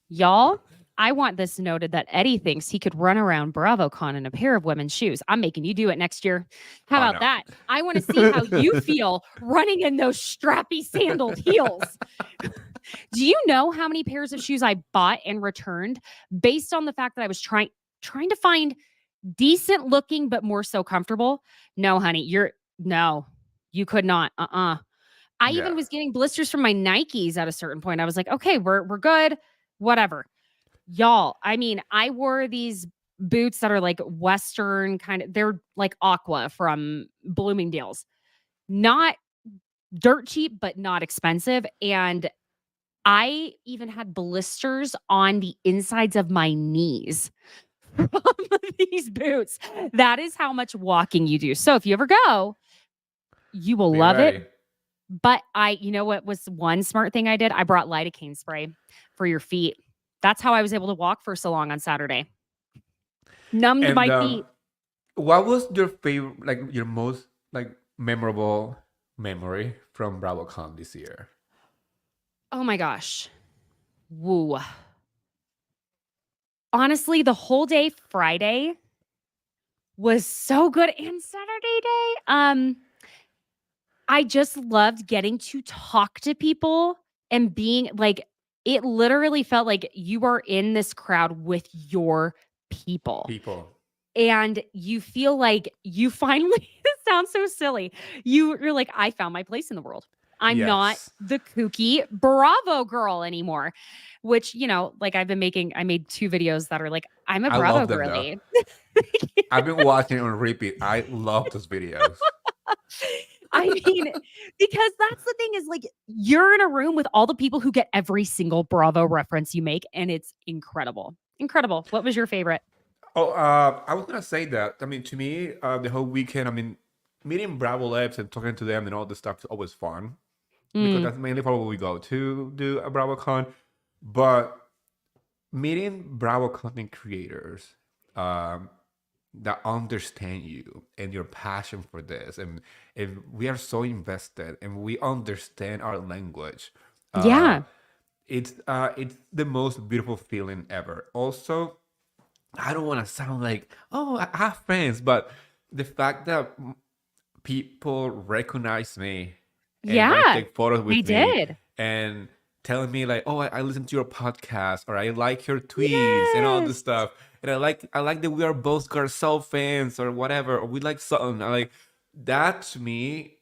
Speaker 2: Y'all, I want this noted that Eddie thinks he could run around Bravocon in a pair of women's shoes. I'm making you do it next year. How
Speaker 1: Oh,
Speaker 2: about
Speaker 1: no.
Speaker 2: that? I want to see how you feel running in those strappy sandaled heels. Do you know how many pairs of shoes I bought and returned based on the fact that I was trying to find decent looking but more so comfortable? No, honey, you could not. I
Speaker 1: Yeah.
Speaker 2: even was getting blisters from my Nikes at a certain point. I was like, okay, we're good, whatever. Y'all, I mean, I wore these boots that are like Western kind of, they're like Aqua from Bloomingdale's. Not dirt cheap, but not expensive. And I even had blisters on the insides of my knees from these boots. That is how much walking you do. So if you ever go, you will
Speaker 1: Be
Speaker 2: love
Speaker 1: ready.
Speaker 2: it. But you know what was one smart thing I did? I brought lidocaine spray for your feet. That's how I was able to walk for so long on Saturday. Numbed
Speaker 1: And
Speaker 2: my feet.
Speaker 1: what was your favorite, like your most like memorable memory from Bravocon this year?
Speaker 2: Oh my gosh. Woo. Honestly, the whole day Friday was so good, and Saturday day. I just loved getting to talk to people and being like, it literally felt like you are in this crowd with your people. And you feel like you finally, it sounds so silly. You're like, I found my place in the world. I'm not
Speaker 1: Yes.
Speaker 2: the kooky Bravo girl anymore, which, you know, like I made 2 videos that are like, I'm a
Speaker 1: I
Speaker 2: Bravo
Speaker 1: love them, though.
Speaker 2: girly.
Speaker 1: I've been watching it on repeat. I love those videos.
Speaker 2: I mean, because that's the thing is like, you're in a room with all the people who get every single Bravo reference you make. And it's incredible. Incredible. What was your favorite?
Speaker 1: Oh, I was gonna say that. I mean, to me, the whole weekend, I mean, meeting Bravo Labs and talking to them and all this stuff is always fun because that's mainly for what we go to do a BravoCon. But meeting Bravo content creators that understand you and your passion for this, and we are so invested and we understand our language.
Speaker 2: Yeah.
Speaker 1: It's the most beautiful feeling ever. Also, I don't want to sound like, oh, I have friends, but the fact that people recognize me and
Speaker 2: Yeah,
Speaker 1: want to take photos with
Speaker 2: they
Speaker 1: me
Speaker 2: did.
Speaker 1: and telling me like, oh, I listen to your podcast or I like your tweets and all this
Speaker 2: Yes.
Speaker 1: stuff. And I like that we are both Garcelle fans or whatever, or we like something. I like that. To me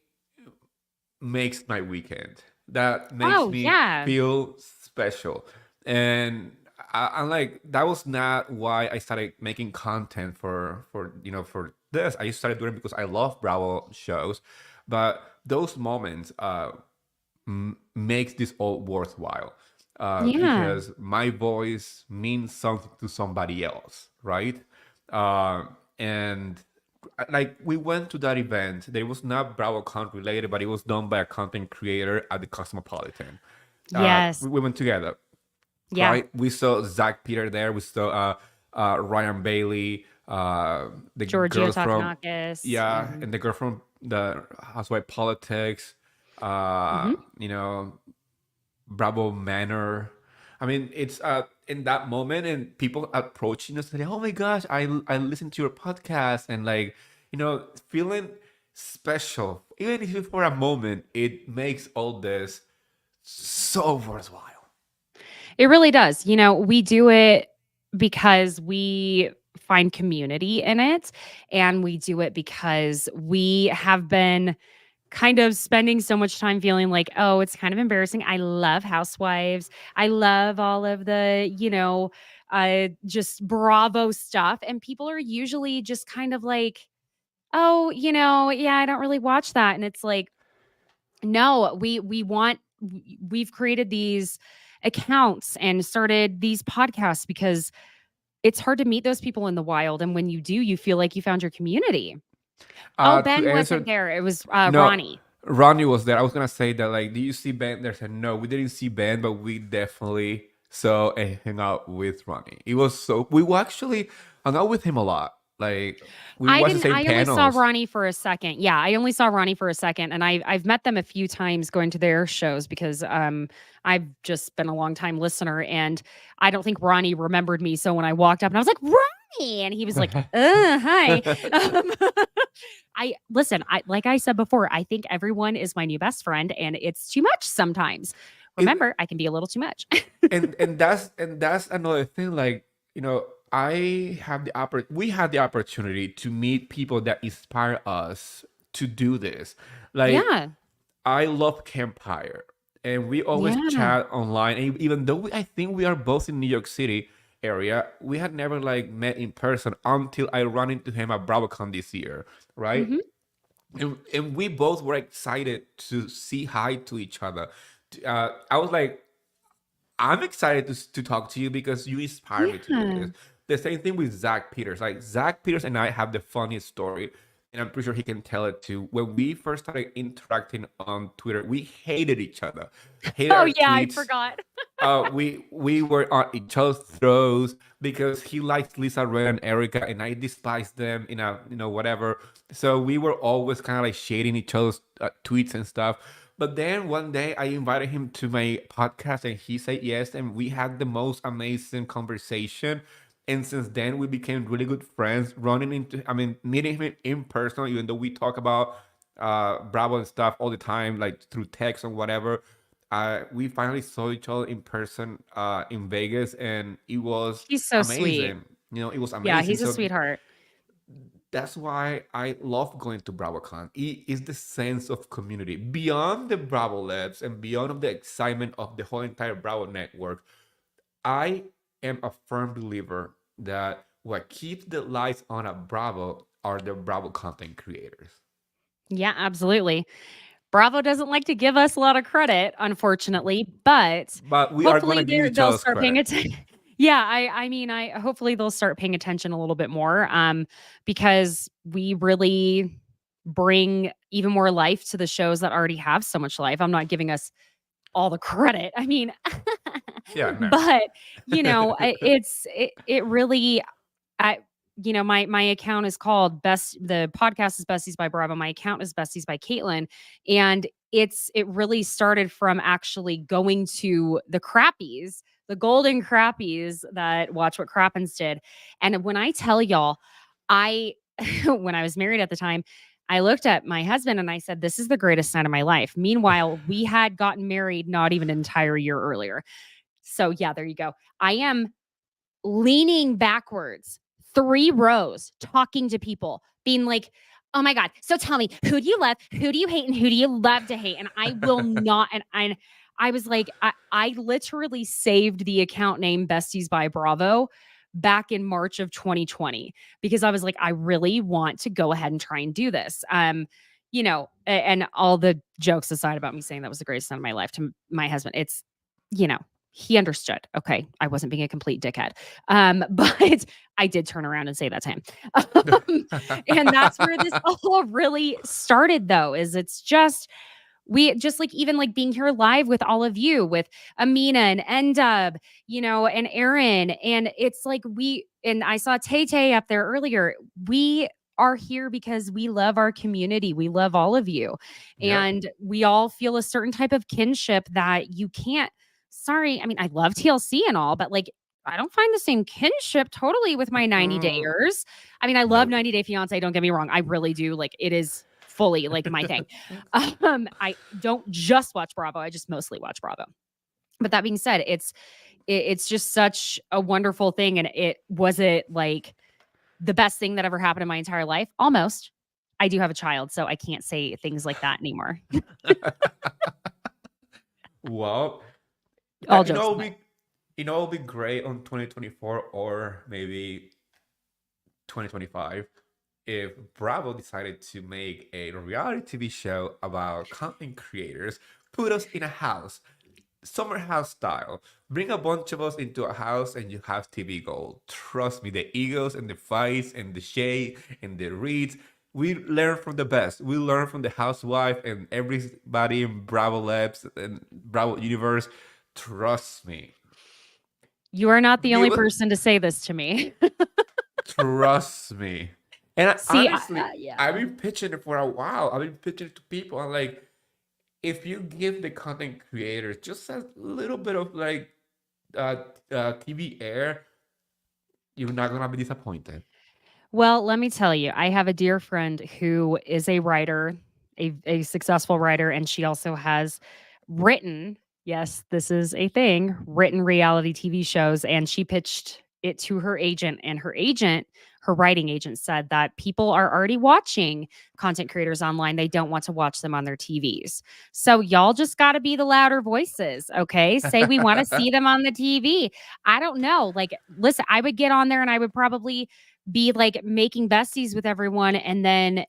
Speaker 1: makes my weekend. That makes
Speaker 2: Oh,
Speaker 1: me
Speaker 2: yeah.
Speaker 1: feel special. And I'm like, that was not why I started making content for this. I started doing it because I love Bravo shows, but those moments makes this all worthwhile,
Speaker 2: Yeah.
Speaker 1: because my voice means something to somebody else, right? Uh, and like we went to that event. It was not Bravocon related, but it was done by a content creator at the Cosmopolitan.
Speaker 2: Yes.
Speaker 1: We went together,
Speaker 2: Yeah.
Speaker 1: right? We saw Zach Peter there. We saw Ryan Bailey, the
Speaker 2: Giorgio
Speaker 1: girls from,
Speaker 2: Takanakis.
Speaker 1: yeah,
Speaker 2: And
Speaker 1: and the girl from the Housewife Politics.
Speaker 2: mhm.
Speaker 1: You know, Bravo Manor. I mean, it's in that moment, and people approaching us saying, "Oh my gosh, I listened to your podcast," and like, feeling special, even if for a moment, it makes all this so worthwhile.
Speaker 2: It really does. We do it because we find community in it, and we do it because we have been kind of spending so much time feeling like, "Oh, it's kind of embarrassing." I love Housewives. I love all of the, just Bravo stuff, and people are usually just kind of like, "Oh, yeah, I don't really watch that." And it's like, no, we've created these accounts and started these podcasts because it's hard to meet those people in the wild, and when you do, you feel like you found your community. Oh,
Speaker 1: To
Speaker 2: Ben wasn't
Speaker 1: answer,
Speaker 2: there. It was,
Speaker 1: no,
Speaker 2: Ronnie.
Speaker 1: Ronnie was there. I was gonna say that, like, do you see Ben? They said no, we didn't see Ben, but we definitely saw and hang out with Ronnie. It was so we actually hung out with him a lot. Like we
Speaker 2: I
Speaker 1: watched the
Speaker 2: didn't
Speaker 1: same
Speaker 2: I only saw
Speaker 1: panels.
Speaker 2: Ronnie for a second. Yeah, I only saw Ronnie for a second, and I've met them a few times going to their shows because, I've just been a long time listener, and I don't think Ronnie remembered me, so when I walked up and I was like, "Ronnie!" And he was like, hi." Um, like I said before, I think everyone is my new best friend, and it's too much sometimes.
Speaker 1: it,
Speaker 2: Remember, I can be a little too much.
Speaker 1: and that's another thing. Like, we had the opportunity to meet people that inspire us to do this. Like,
Speaker 2: Yeah.
Speaker 1: I love Campfire, and we always
Speaker 2: Yeah.
Speaker 1: chat online. And even though I think we are both in New York City area, we had never like met in person until I ran into him at Bravocon this year, right?
Speaker 2: Mhm.
Speaker 1: And we both were excited to see hi to each other. I was like, I'm excited to talk to you because you inspire me to do
Speaker 2: Yeah.
Speaker 1: this. The same thing with Zach Peters. Like Zach Peters and I have the funniest story, and I'm pretty sure he can tell it too. When we first started interacting on Twitter, we hated each other, hated
Speaker 2: Oh,
Speaker 1: our
Speaker 2: yeah, I
Speaker 1: tweets.
Speaker 2: forgot.
Speaker 1: We were on each other's throats because he likes Lisa Ray and Erica, and I despised them in a whatever. So we were always kind of like shading each other's tweets and stuff. But then one day I invited him to my podcast, and he said yes, and we had the most amazing conversation. And since then, we became really good friends. Meeting him in person, even though we talk about Bravo and stuff all the time, like through text and whatever. We finally saw each other in person in Vegas, and it was
Speaker 2: He's so sweet.
Speaker 1: amazing. It was
Speaker 2: Yeah,
Speaker 1: amazing.
Speaker 2: he's a
Speaker 1: So
Speaker 2: sweetheart.
Speaker 1: that's why I love going to BravoCon. It is the sense of community beyond the Bravo Labs and beyond of the excitement of the whole entire Bravo network. I am a firm believer that what keeps the lights on at Bravo are the Bravo content creators.
Speaker 2: Yeah, absolutely. Bravo doesn't like to give us a lot of credit, unfortunately, but
Speaker 1: But we are
Speaker 2: hopefully
Speaker 1: gonna give each
Speaker 2: they'll
Speaker 1: other's
Speaker 2: start paying
Speaker 1: credit.
Speaker 2: attention. Yeah, I mean, I hopefully they'll start paying attention a little bit more, because we really bring even more life to the shows that already have so much life. I'm not giving us all the credit. I mean,
Speaker 1: Yeah, no.
Speaker 2: but it really, I my account is called the podcast is Besties by Bravo. My account is Besties by Caitlin. And it really started from actually going to the crappies, the golden crappies that Watch What Crappens did. And when I tell y'all, I when I was married at the time, I looked at my husband and I said, "This is the greatest night of my life." Meanwhile, we had gotten married not even an entire year earlier. So yeah, there you go. I am leaning backwards 3 rows, talking to people, being like, Oh my God. So tell me, who do you love? Who do you hate? And who do you love to hate? And I will not. And I was like, I literally saved the account name Besties by Bravo back in March of 2020 because I was like, I really want to go ahead and try and do this. And all the jokes aside about me saying that was the greatest time of my life to my husband, it's, he understood. Okay. I wasn't being a complete dickhead. But I did turn around and say that to him. And that's where this all really started, though, is it's just we just like even like being here live with all of you, with Amina and Endub, and Aaron. And it's like and I saw Tay Tay up there earlier. We are here because we love our community. We love all of you.
Speaker 1: Yep.
Speaker 2: And we all feel a certain type of kinship that you can't. Sorry. I mean, I love TLC and all, but like, I don't find the same kinship totally with my 90
Speaker 1: Mm,
Speaker 2: Dayers. I mean, I love
Speaker 1: nope.
Speaker 2: 90 Day Fiance. Don't get me wrong. I really do. Like, it is fully like my thing. I don't just watch Bravo. I just mostly watch Bravo. But that being said, it's just such a wonderful thing. And it like the best thing that ever happened in my entire life. Almost. I do have a child, so I can't say things like that anymore.
Speaker 1: Well,
Speaker 2: All
Speaker 1: you know,
Speaker 2: jokes
Speaker 1: it'll
Speaker 2: aside.
Speaker 1: be, it'll be great on 2024 or maybe 2025 if Bravo decided to make a reality TV show about content creators, put us in a house, summer house style. Bring a bunch of us into a house and you have TV gold. Trust me, the egos and the fights and the shade and the reads. We learn from the best. We learn from the housewife and everybody in Bravo Labs and Bravo Universe. Trust me.
Speaker 2: You are not the only
Speaker 1: Give us,
Speaker 2: person to say this to me.
Speaker 1: trust me. And
Speaker 2: See,
Speaker 1: honestly, I've
Speaker 2: yeah.
Speaker 1: been pitching it for a while. I've been pitching it to people. I'm like, if you give the content creators just a little bit of like uh, TV air, you're not gonna be disappointed.
Speaker 2: Well, let me tell you, I have a dear friend who is a writer, a successful writer, and she also has written, yes, this is a thing, written reality TV shows. And she pitched it to her agent, and her writing agent said that people are already watching content creators online. They don't want to watch them on their TVs. So y'all just got to be the louder voices, okay? Say we want to see them on the TV. I don't know. Like, listen, I would get on there and I would probably be like making besties with everyone. And then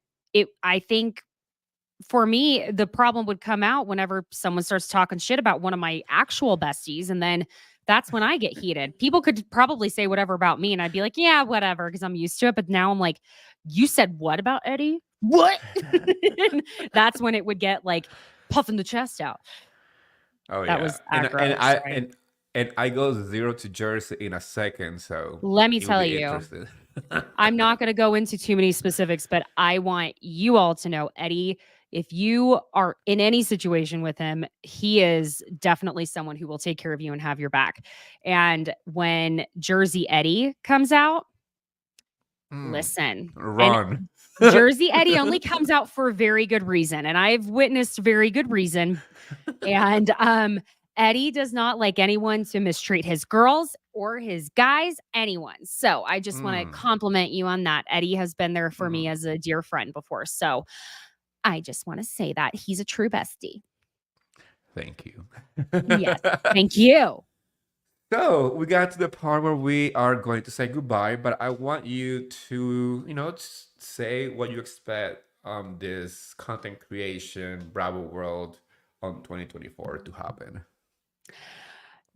Speaker 2: I think for me, the problem would come out whenever someone starts talking shit about one of my actual besties. And then that's when I get heated. People could probably say whatever about me. And I'd be like, yeah, whatever, because I'm used to it. But now I'm like, you said what about Eddie? What? And that's when it would get like puffing the chest out.
Speaker 1: Oh
Speaker 2: That
Speaker 1: yeah,
Speaker 2: was aggro. Sorry.
Speaker 1: and I go 0 to Jersey in a second, so
Speaker 2: Let me
Speaker 1: you'll
Speaker 2: tell
Speaker 1: be
Speaker 2: you,
Speaker 1: interested.
Speaker 2: I'm not going to go into too many specifics, but I want you all to know, Eddie, if you are in any situation with him, he is definitely someone who will take care of you and have your back. And when Jersey Eddie comes out,
Speaker 1: Mm,
Speaker 2: listen. And
Speaker 1: run.
Speaker 2: Jersey Eddie only comes out for a very good reason. And I've witnessed very good reason. And Eddie does not like anyone to mistreat his girls or his guys, anyone. So I just want to
Speaker 1: Mm,
Speaker 2: compliment you on that. Eddie has been there for me
Speaker 1: mm,
Speaker 2: as a dear friend before. So I just want to say that he's a true bestie.
Speaker 1: thank you.
Speaker 2: Yes. Thank you.
Speaker 1: So we got to the part where we are going to say goodbye, but I want you to, say what you expect this content creation Bravo world on 2024 to happen.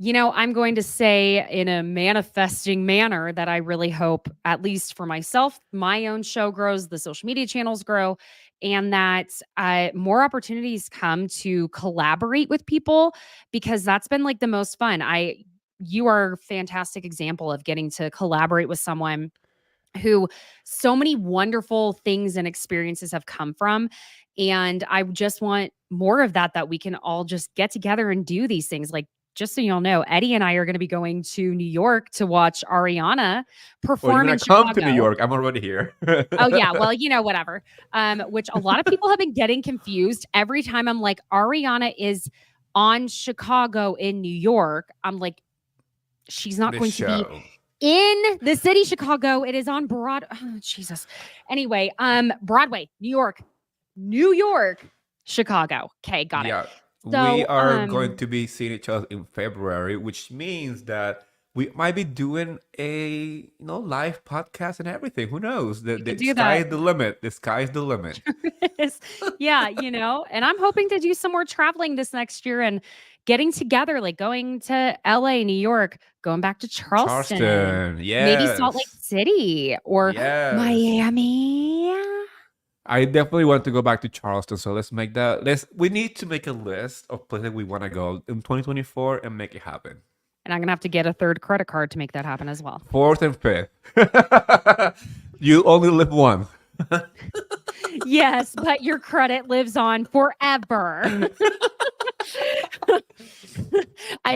Speaker 2: I'm going to say in a manifesting manner that I really hope, at least for myself, my own show grows, the social media channels grow, and that more opportunities come to collaborate with people because that's been like the most fun. You are a fantastic example of getting to collaborate with someone who so many wonderful things and experiences have come from. And I just want more of that we can all just get together and do these things. Like, just so y'all know, Eddie and I are going to be going to New York to watch Ariana
Speaker 1: Or you're
Speaker 2: perform
Speaker 1: gonna
Speaker 2: in
Speaker 1: come to New
Speaker 2: Chicago.
Speaker 1: York. I'm already here.
Speaker 2: Oh yeah, well, whatever. Which a lot of people have been getting confused. Every time I'm like, Ariana is on Chicago in New York, I'm like, she's not
Speaker 1: The
Speaker 2: going to be
Speaker 1: show.
Speaker 2: in the city, Chicago. It is on Jesus. Anyway, Broadway, New York, Chicago. Okay, got it.
Speaker 1: Yeah, we
Speaker 2: So,
Speaker 1: are going to be seeing each other in February, which means that we might be doing a live podcast and everything. Who knows? The
Speaker 2: we could
Speaker 1: the
Speaker 2: do
Speaker 1: sky
Speaker 2: that.
Speaker 1: is the limit. The sky is the limit.
Speaker 2: Yeah, and I'm hoping to do some more traveling this next year and getting together, like going to LA, New York, going back to Charleston,
Speaker 1: Charleston,
Speaker 2: maybe Salt Lake
Speaker 1: yes,
Speaker 2: City or
Speaker 1: yes.
Speaker 2: Miami.
Speaker 1: I definitely want to go back to Charleston. So let's make that. We need to make a list of places we want to go in 2024 and make it happen.
Speaker 2: And I'm gonna have to get a third credit card to make that happen as well.
Speaker 1: Fourth and fifth. You only live once.
Speaker 2: Yes, but your credit lives on forever.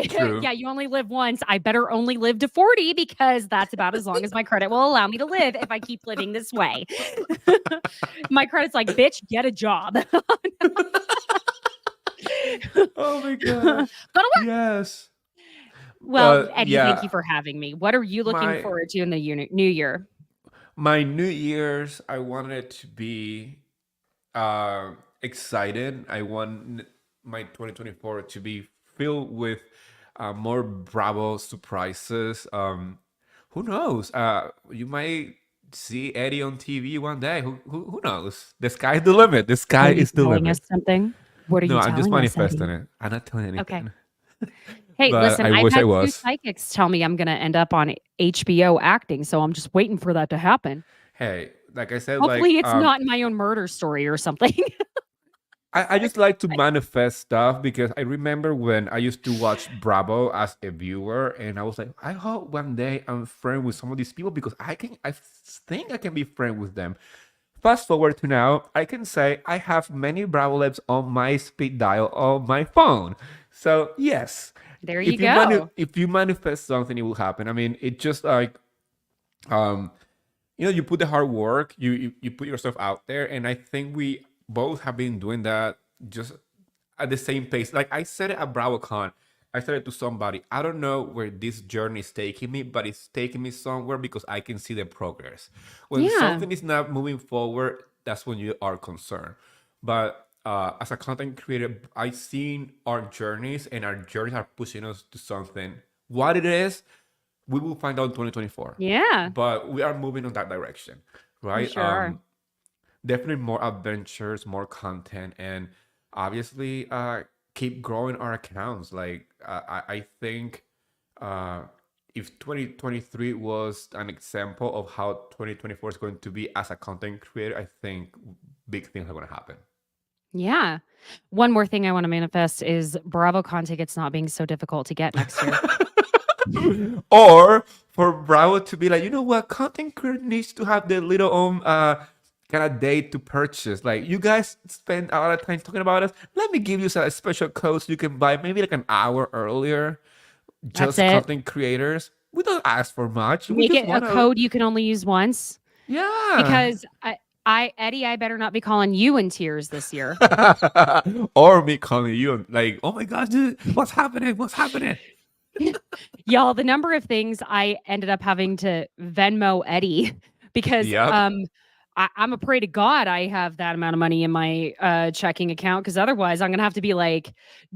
Speaker 1: True.
Speaker 2: Yeah, you only live once. I better only live to 40 because that's about as long as my credit will allow me to live if I keep living this way. My credit's like, bitch, get a job.
Speaker 1: Oh my gosh.
Speaker 2: Go to work.
Speaker 1: Yes.
Speaker 2: Well, Eddie,
Speaker 1: yeah,
Speaker 2: thank you for having me. What are you looking
Speaker 1: my
Speaker 2: forward to in the new year?
Speaker 1: my New Year's, I wanted it to be excited. I want my 2024 to be filled with more Bravo surprises. Who knows? You might see Eddie on TV one day. Who knows? The sky is the limit. The
Speaker 2: Are
Speaker 1: sky
Speaker 2: you
Speaker 1: is the
Speaker 2: telling us
Speaker 1: limit.
Speaker 2: something? What are
Speaker 1: No,
Speaker 2: you
Speaker 1: I'm just
Speaker 2: telling us,
Speaker 1: manifesting
Speaker 2: Eddie?
Speaker 1: it. I'm not telling
Speaker 2: Okay.
Speaker 1: anything.
Speaker 2: Hey,
Speaker 1: But
Speaker 2: listen,
Speaker 1: I
Speaker 2: I've
Speaker 1: wish I
Speaker 2: had two
Speaker 1: was.
Speaker 2: psychics tell me I'm going to end up on HBO acting, so I'm just waiting for that to happen.
Speaker 1: Hey, like I said,
Speaker 2: Hopefully, it's not in my own murder story or something.
Speaker 1: I just like to manifest stuff because I remember when I used to watch Bravo as a viewer, and I was like, I hope one day I'm friend with some of these people because I think I can be friend with them. Fast forward to now, I can say I have many Bravo Labs on my speed dial on my phone. So yes,
Speaker 2: There you go.
Speaker 1: if you manifest something, it will happen. I mean, it just like um you put the hard work, you put yourself out there, and I think we both have been doing that just at the same pace. Like I said it at Bravocon, I said it to somebody. I don't know where this journey is taking me, but it's taking me somewhere because I can see the progress. When
Speaker 2: Yeah.
Speaker 1: something is not moving forward, that's when you are concerned. But as a content creator, I've seen our journeys, and our journeys are pushing us to something. What it is, we will find out in 2024.
Speaker 2: Yeah,
Speaker 1: But we are moving on that direction,
Speaker 2: we
Speaker 1: right?
Speaker 2: sure are.
Speaker 1: Definitely more adventures, more content, and obviously keep growing our accounts. Like I think uh, if 2023 was an example of how 2024 is going to be as a content creator, I think big things are going to happen.
Speaker 2: Yeah. One more thing I want to manifest is Bravocon tickets not being so difficult to get next year.
Speaker 1: Or for Bravo to be like, you know what, content creator needs to have the little kind of date to purchase. Like you guys spend a lot of time talking about us. Let me give you some special codes you can buy maybe like an hour earlier.
Speaker 2: That's
Speaker 1: Just
Speaker 2: it.
Speaker 1: content creators. We don't ask for much. We
Speaker 2: Make
Speaker 1: just
Speaker 2: it a
Speaker 1: want to.
Speaker 2: code you can only use once.
Speaker 1: Yeah.
Speaker 2: Because Eddie, I better not be calling you in tears this year.
Speaker 1: Or me calling you like, oh my gosh, dude, what's happening? What's happening?
Speaker 2: Y'all, the number of things I ended up having to Venmo Eddie because
Speaker 1: Yep.
Speaker 2: I'm a pray to God I have that amount of money in my checking account because otherwise I'm gonna have to be like,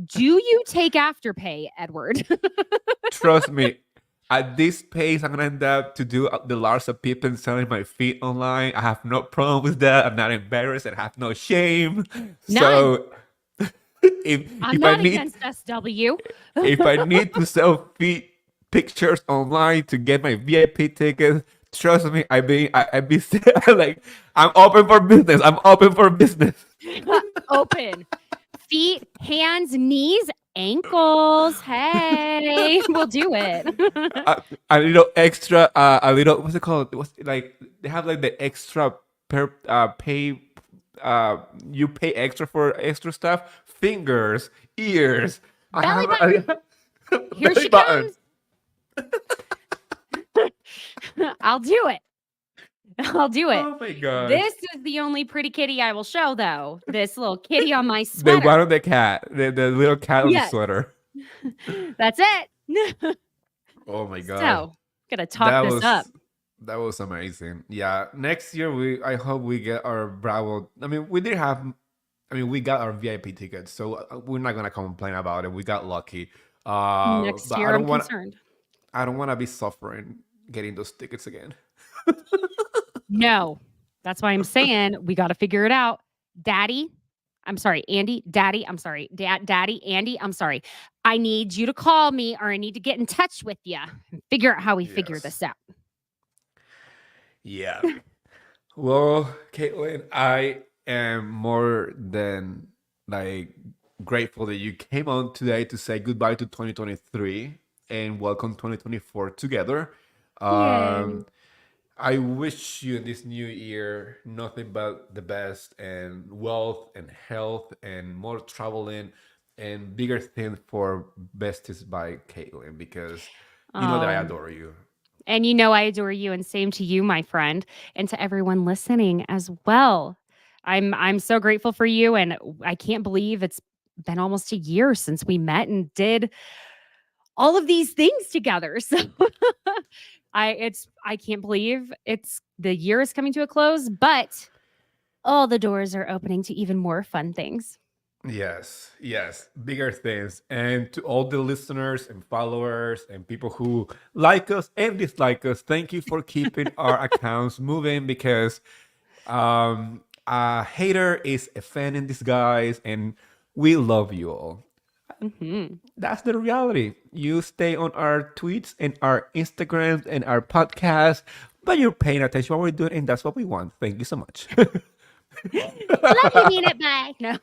Speaker 2: do you take Afterpay, Edward?
Speaker 1: Trust me, at this pace, I'm gonna end up to do the Larsa Pippen selling my feet online. I have no problem with that. I'm not embarrassed. I have no shame. So
Speaker 2: I'm
Speaker 1: if
Speaker 2: not against SW.
Speaker 1: if I need to sell feet pictures online to get my VIP tickets, trust me, I be like I'm open for business. I'm open for business.
Speaker 2: Open. Feet, hands, knees, ankles. Hey, we'll do it.
Speaker 1: A little extra, a little what's it called? What's like they have like the extra per pay. You pay extra for extra stuff. Fingers, ears.
Speaker 2: Belly button. Here
Speaker 1: belly
Speaker 2: she
Speaker 1: button.
Speaker 2: comes. I'll do it. I'll do it.
Speaker 1: Oh my god.
Speaker 2: This is the only pretty kitty I will show, though. This little kitty on my
Speaker 1: The
Speaker 2: sweater.
Speaker 1: one of the cat, the little cat on the
Speaker 2: Yes.
Speaker 1: sweater.
Speaker 2: That's it.
Speaker 1: Oh my god.
Speaker 2: So, Gotta talk
Speaker 1: That
Speaker 2: this up.
Speaker 1: was amazing. Yeah, next year I hope we get our Bravo. I mean, we did have. I mean, we got our VIP tickets, so we're not gonna complain about it. We got lucky.
Speaker 2: Next
Speaker 1: But
Speaker 2: year, I'm concerned.
Speaker 1: I don't want to be suffering getting those tickets again.
Speaker 2: No, that's why I'm saying we got to figure it out. Daddy, I'm sorry, Andy, Daddy, I'm sorry, Daddy, Andy, I'm sorry. I need you to call me or I need to get in touch with you and figure out how we figure
Speaker 1: Yes.
Speaker 2: this out.
Speaker 1: Yeah. Well, Caitlin, I am more than like grateful that you came on today to say goodbye to 2023 and welcome 2024 together.
Speaker 2: Yay.
Speaker 1: Um, I wish you in this new year nothing but the best and wealth and health and more traveling and bigger things for Besties by Caitlin because you know that I
Speaker 2: Oh,
Speaker 1: adore you.
Speaker 2: and you know I adore you and same to you, my friend, and to everyone listening as well. I'm so grateful for you and I can't believe it's been almost a year since we met and did all of these things together. So I can't believe it's the year is coming to a close, but all the doors are opening to even more fun things.
Speaker 1: Yes, yes, bigger things. And to all the listeners and followers and people who like us and dislike us, thank you for keeping our accounts moving because a hater is a fan in disguise and we love you all.
Speaker 2: Hmm.
Speaker 1: That's the reality. You stay on our tweets and our Instagrams and our podcast, but you're paying attention to what we're doing, and that's what we want. Thank you so much.
Speaker 3: Love you, mean it. Bye.
Speaker 2: No.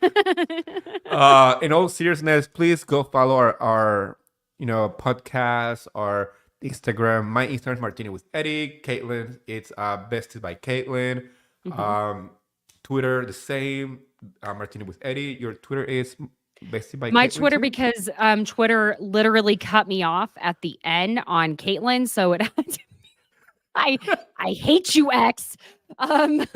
Speaker 1: In all seriousness, please go follow our podcast, our Instagram. My Instagram is Martini with Eddie. Caitlin, it's Besties by Caitlin.
Speaker 2: Mhm.
Speaker 1: Um, Twitter the same. Martini with Eddie. Your Twitter is Bestie by
Speaker 2: My
Speaker 1: Caitlin
Speaker 2: Twitter,
Speaker 1: too.
Speaker 2: because Twitter literally cut me off at the end on Caitlin, so it had to, I I hate you, X. Um,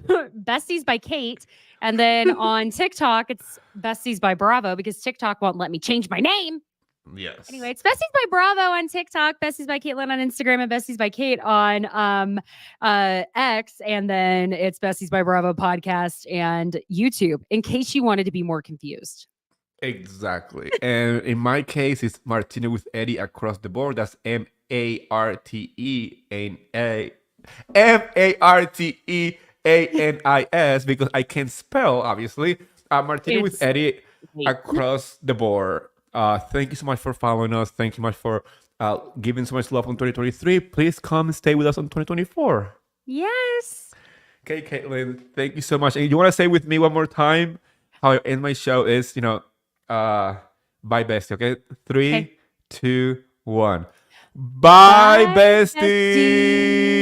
Speaker 2: Besties by Kate, and then on TikTok it's Besties by Bravo because TikTok won't let me change my name.
Speaker 1: Yes.
Speaker 2: Anyway, it's Besties by Bravo on TikTok, Besties by Caitlin on Instagram, and Besties by Kate on X, and then it's Besties by Bravo podcast and YouTube. In case you wanted to be more confused.
Speaker 1: Exactly. And in my case, it's Martina with Eddie across the board. That's MarTeAnis because I can't spell, obviously. Martina with
Speaker 2: It's
Speaker 1: Eddie
Speaker 2: wait.
Speaker 1: across the board. Thank you so much for following us. Thank you so much for giving so much love on 2023. Please come and stay with us on 2024.
Speaker 2: Yes.
Speaker 1: Okay, Caitlin, thank you so much. And you want to say with me one more time how I end my show is, bye, bestie. Okay,
Speaker 2: Okay.
Speaker 1: 3, 2, 1. Bye,
Speaker 2: Bye,
Speaker 1: bestie.
Speaker 2: bestie.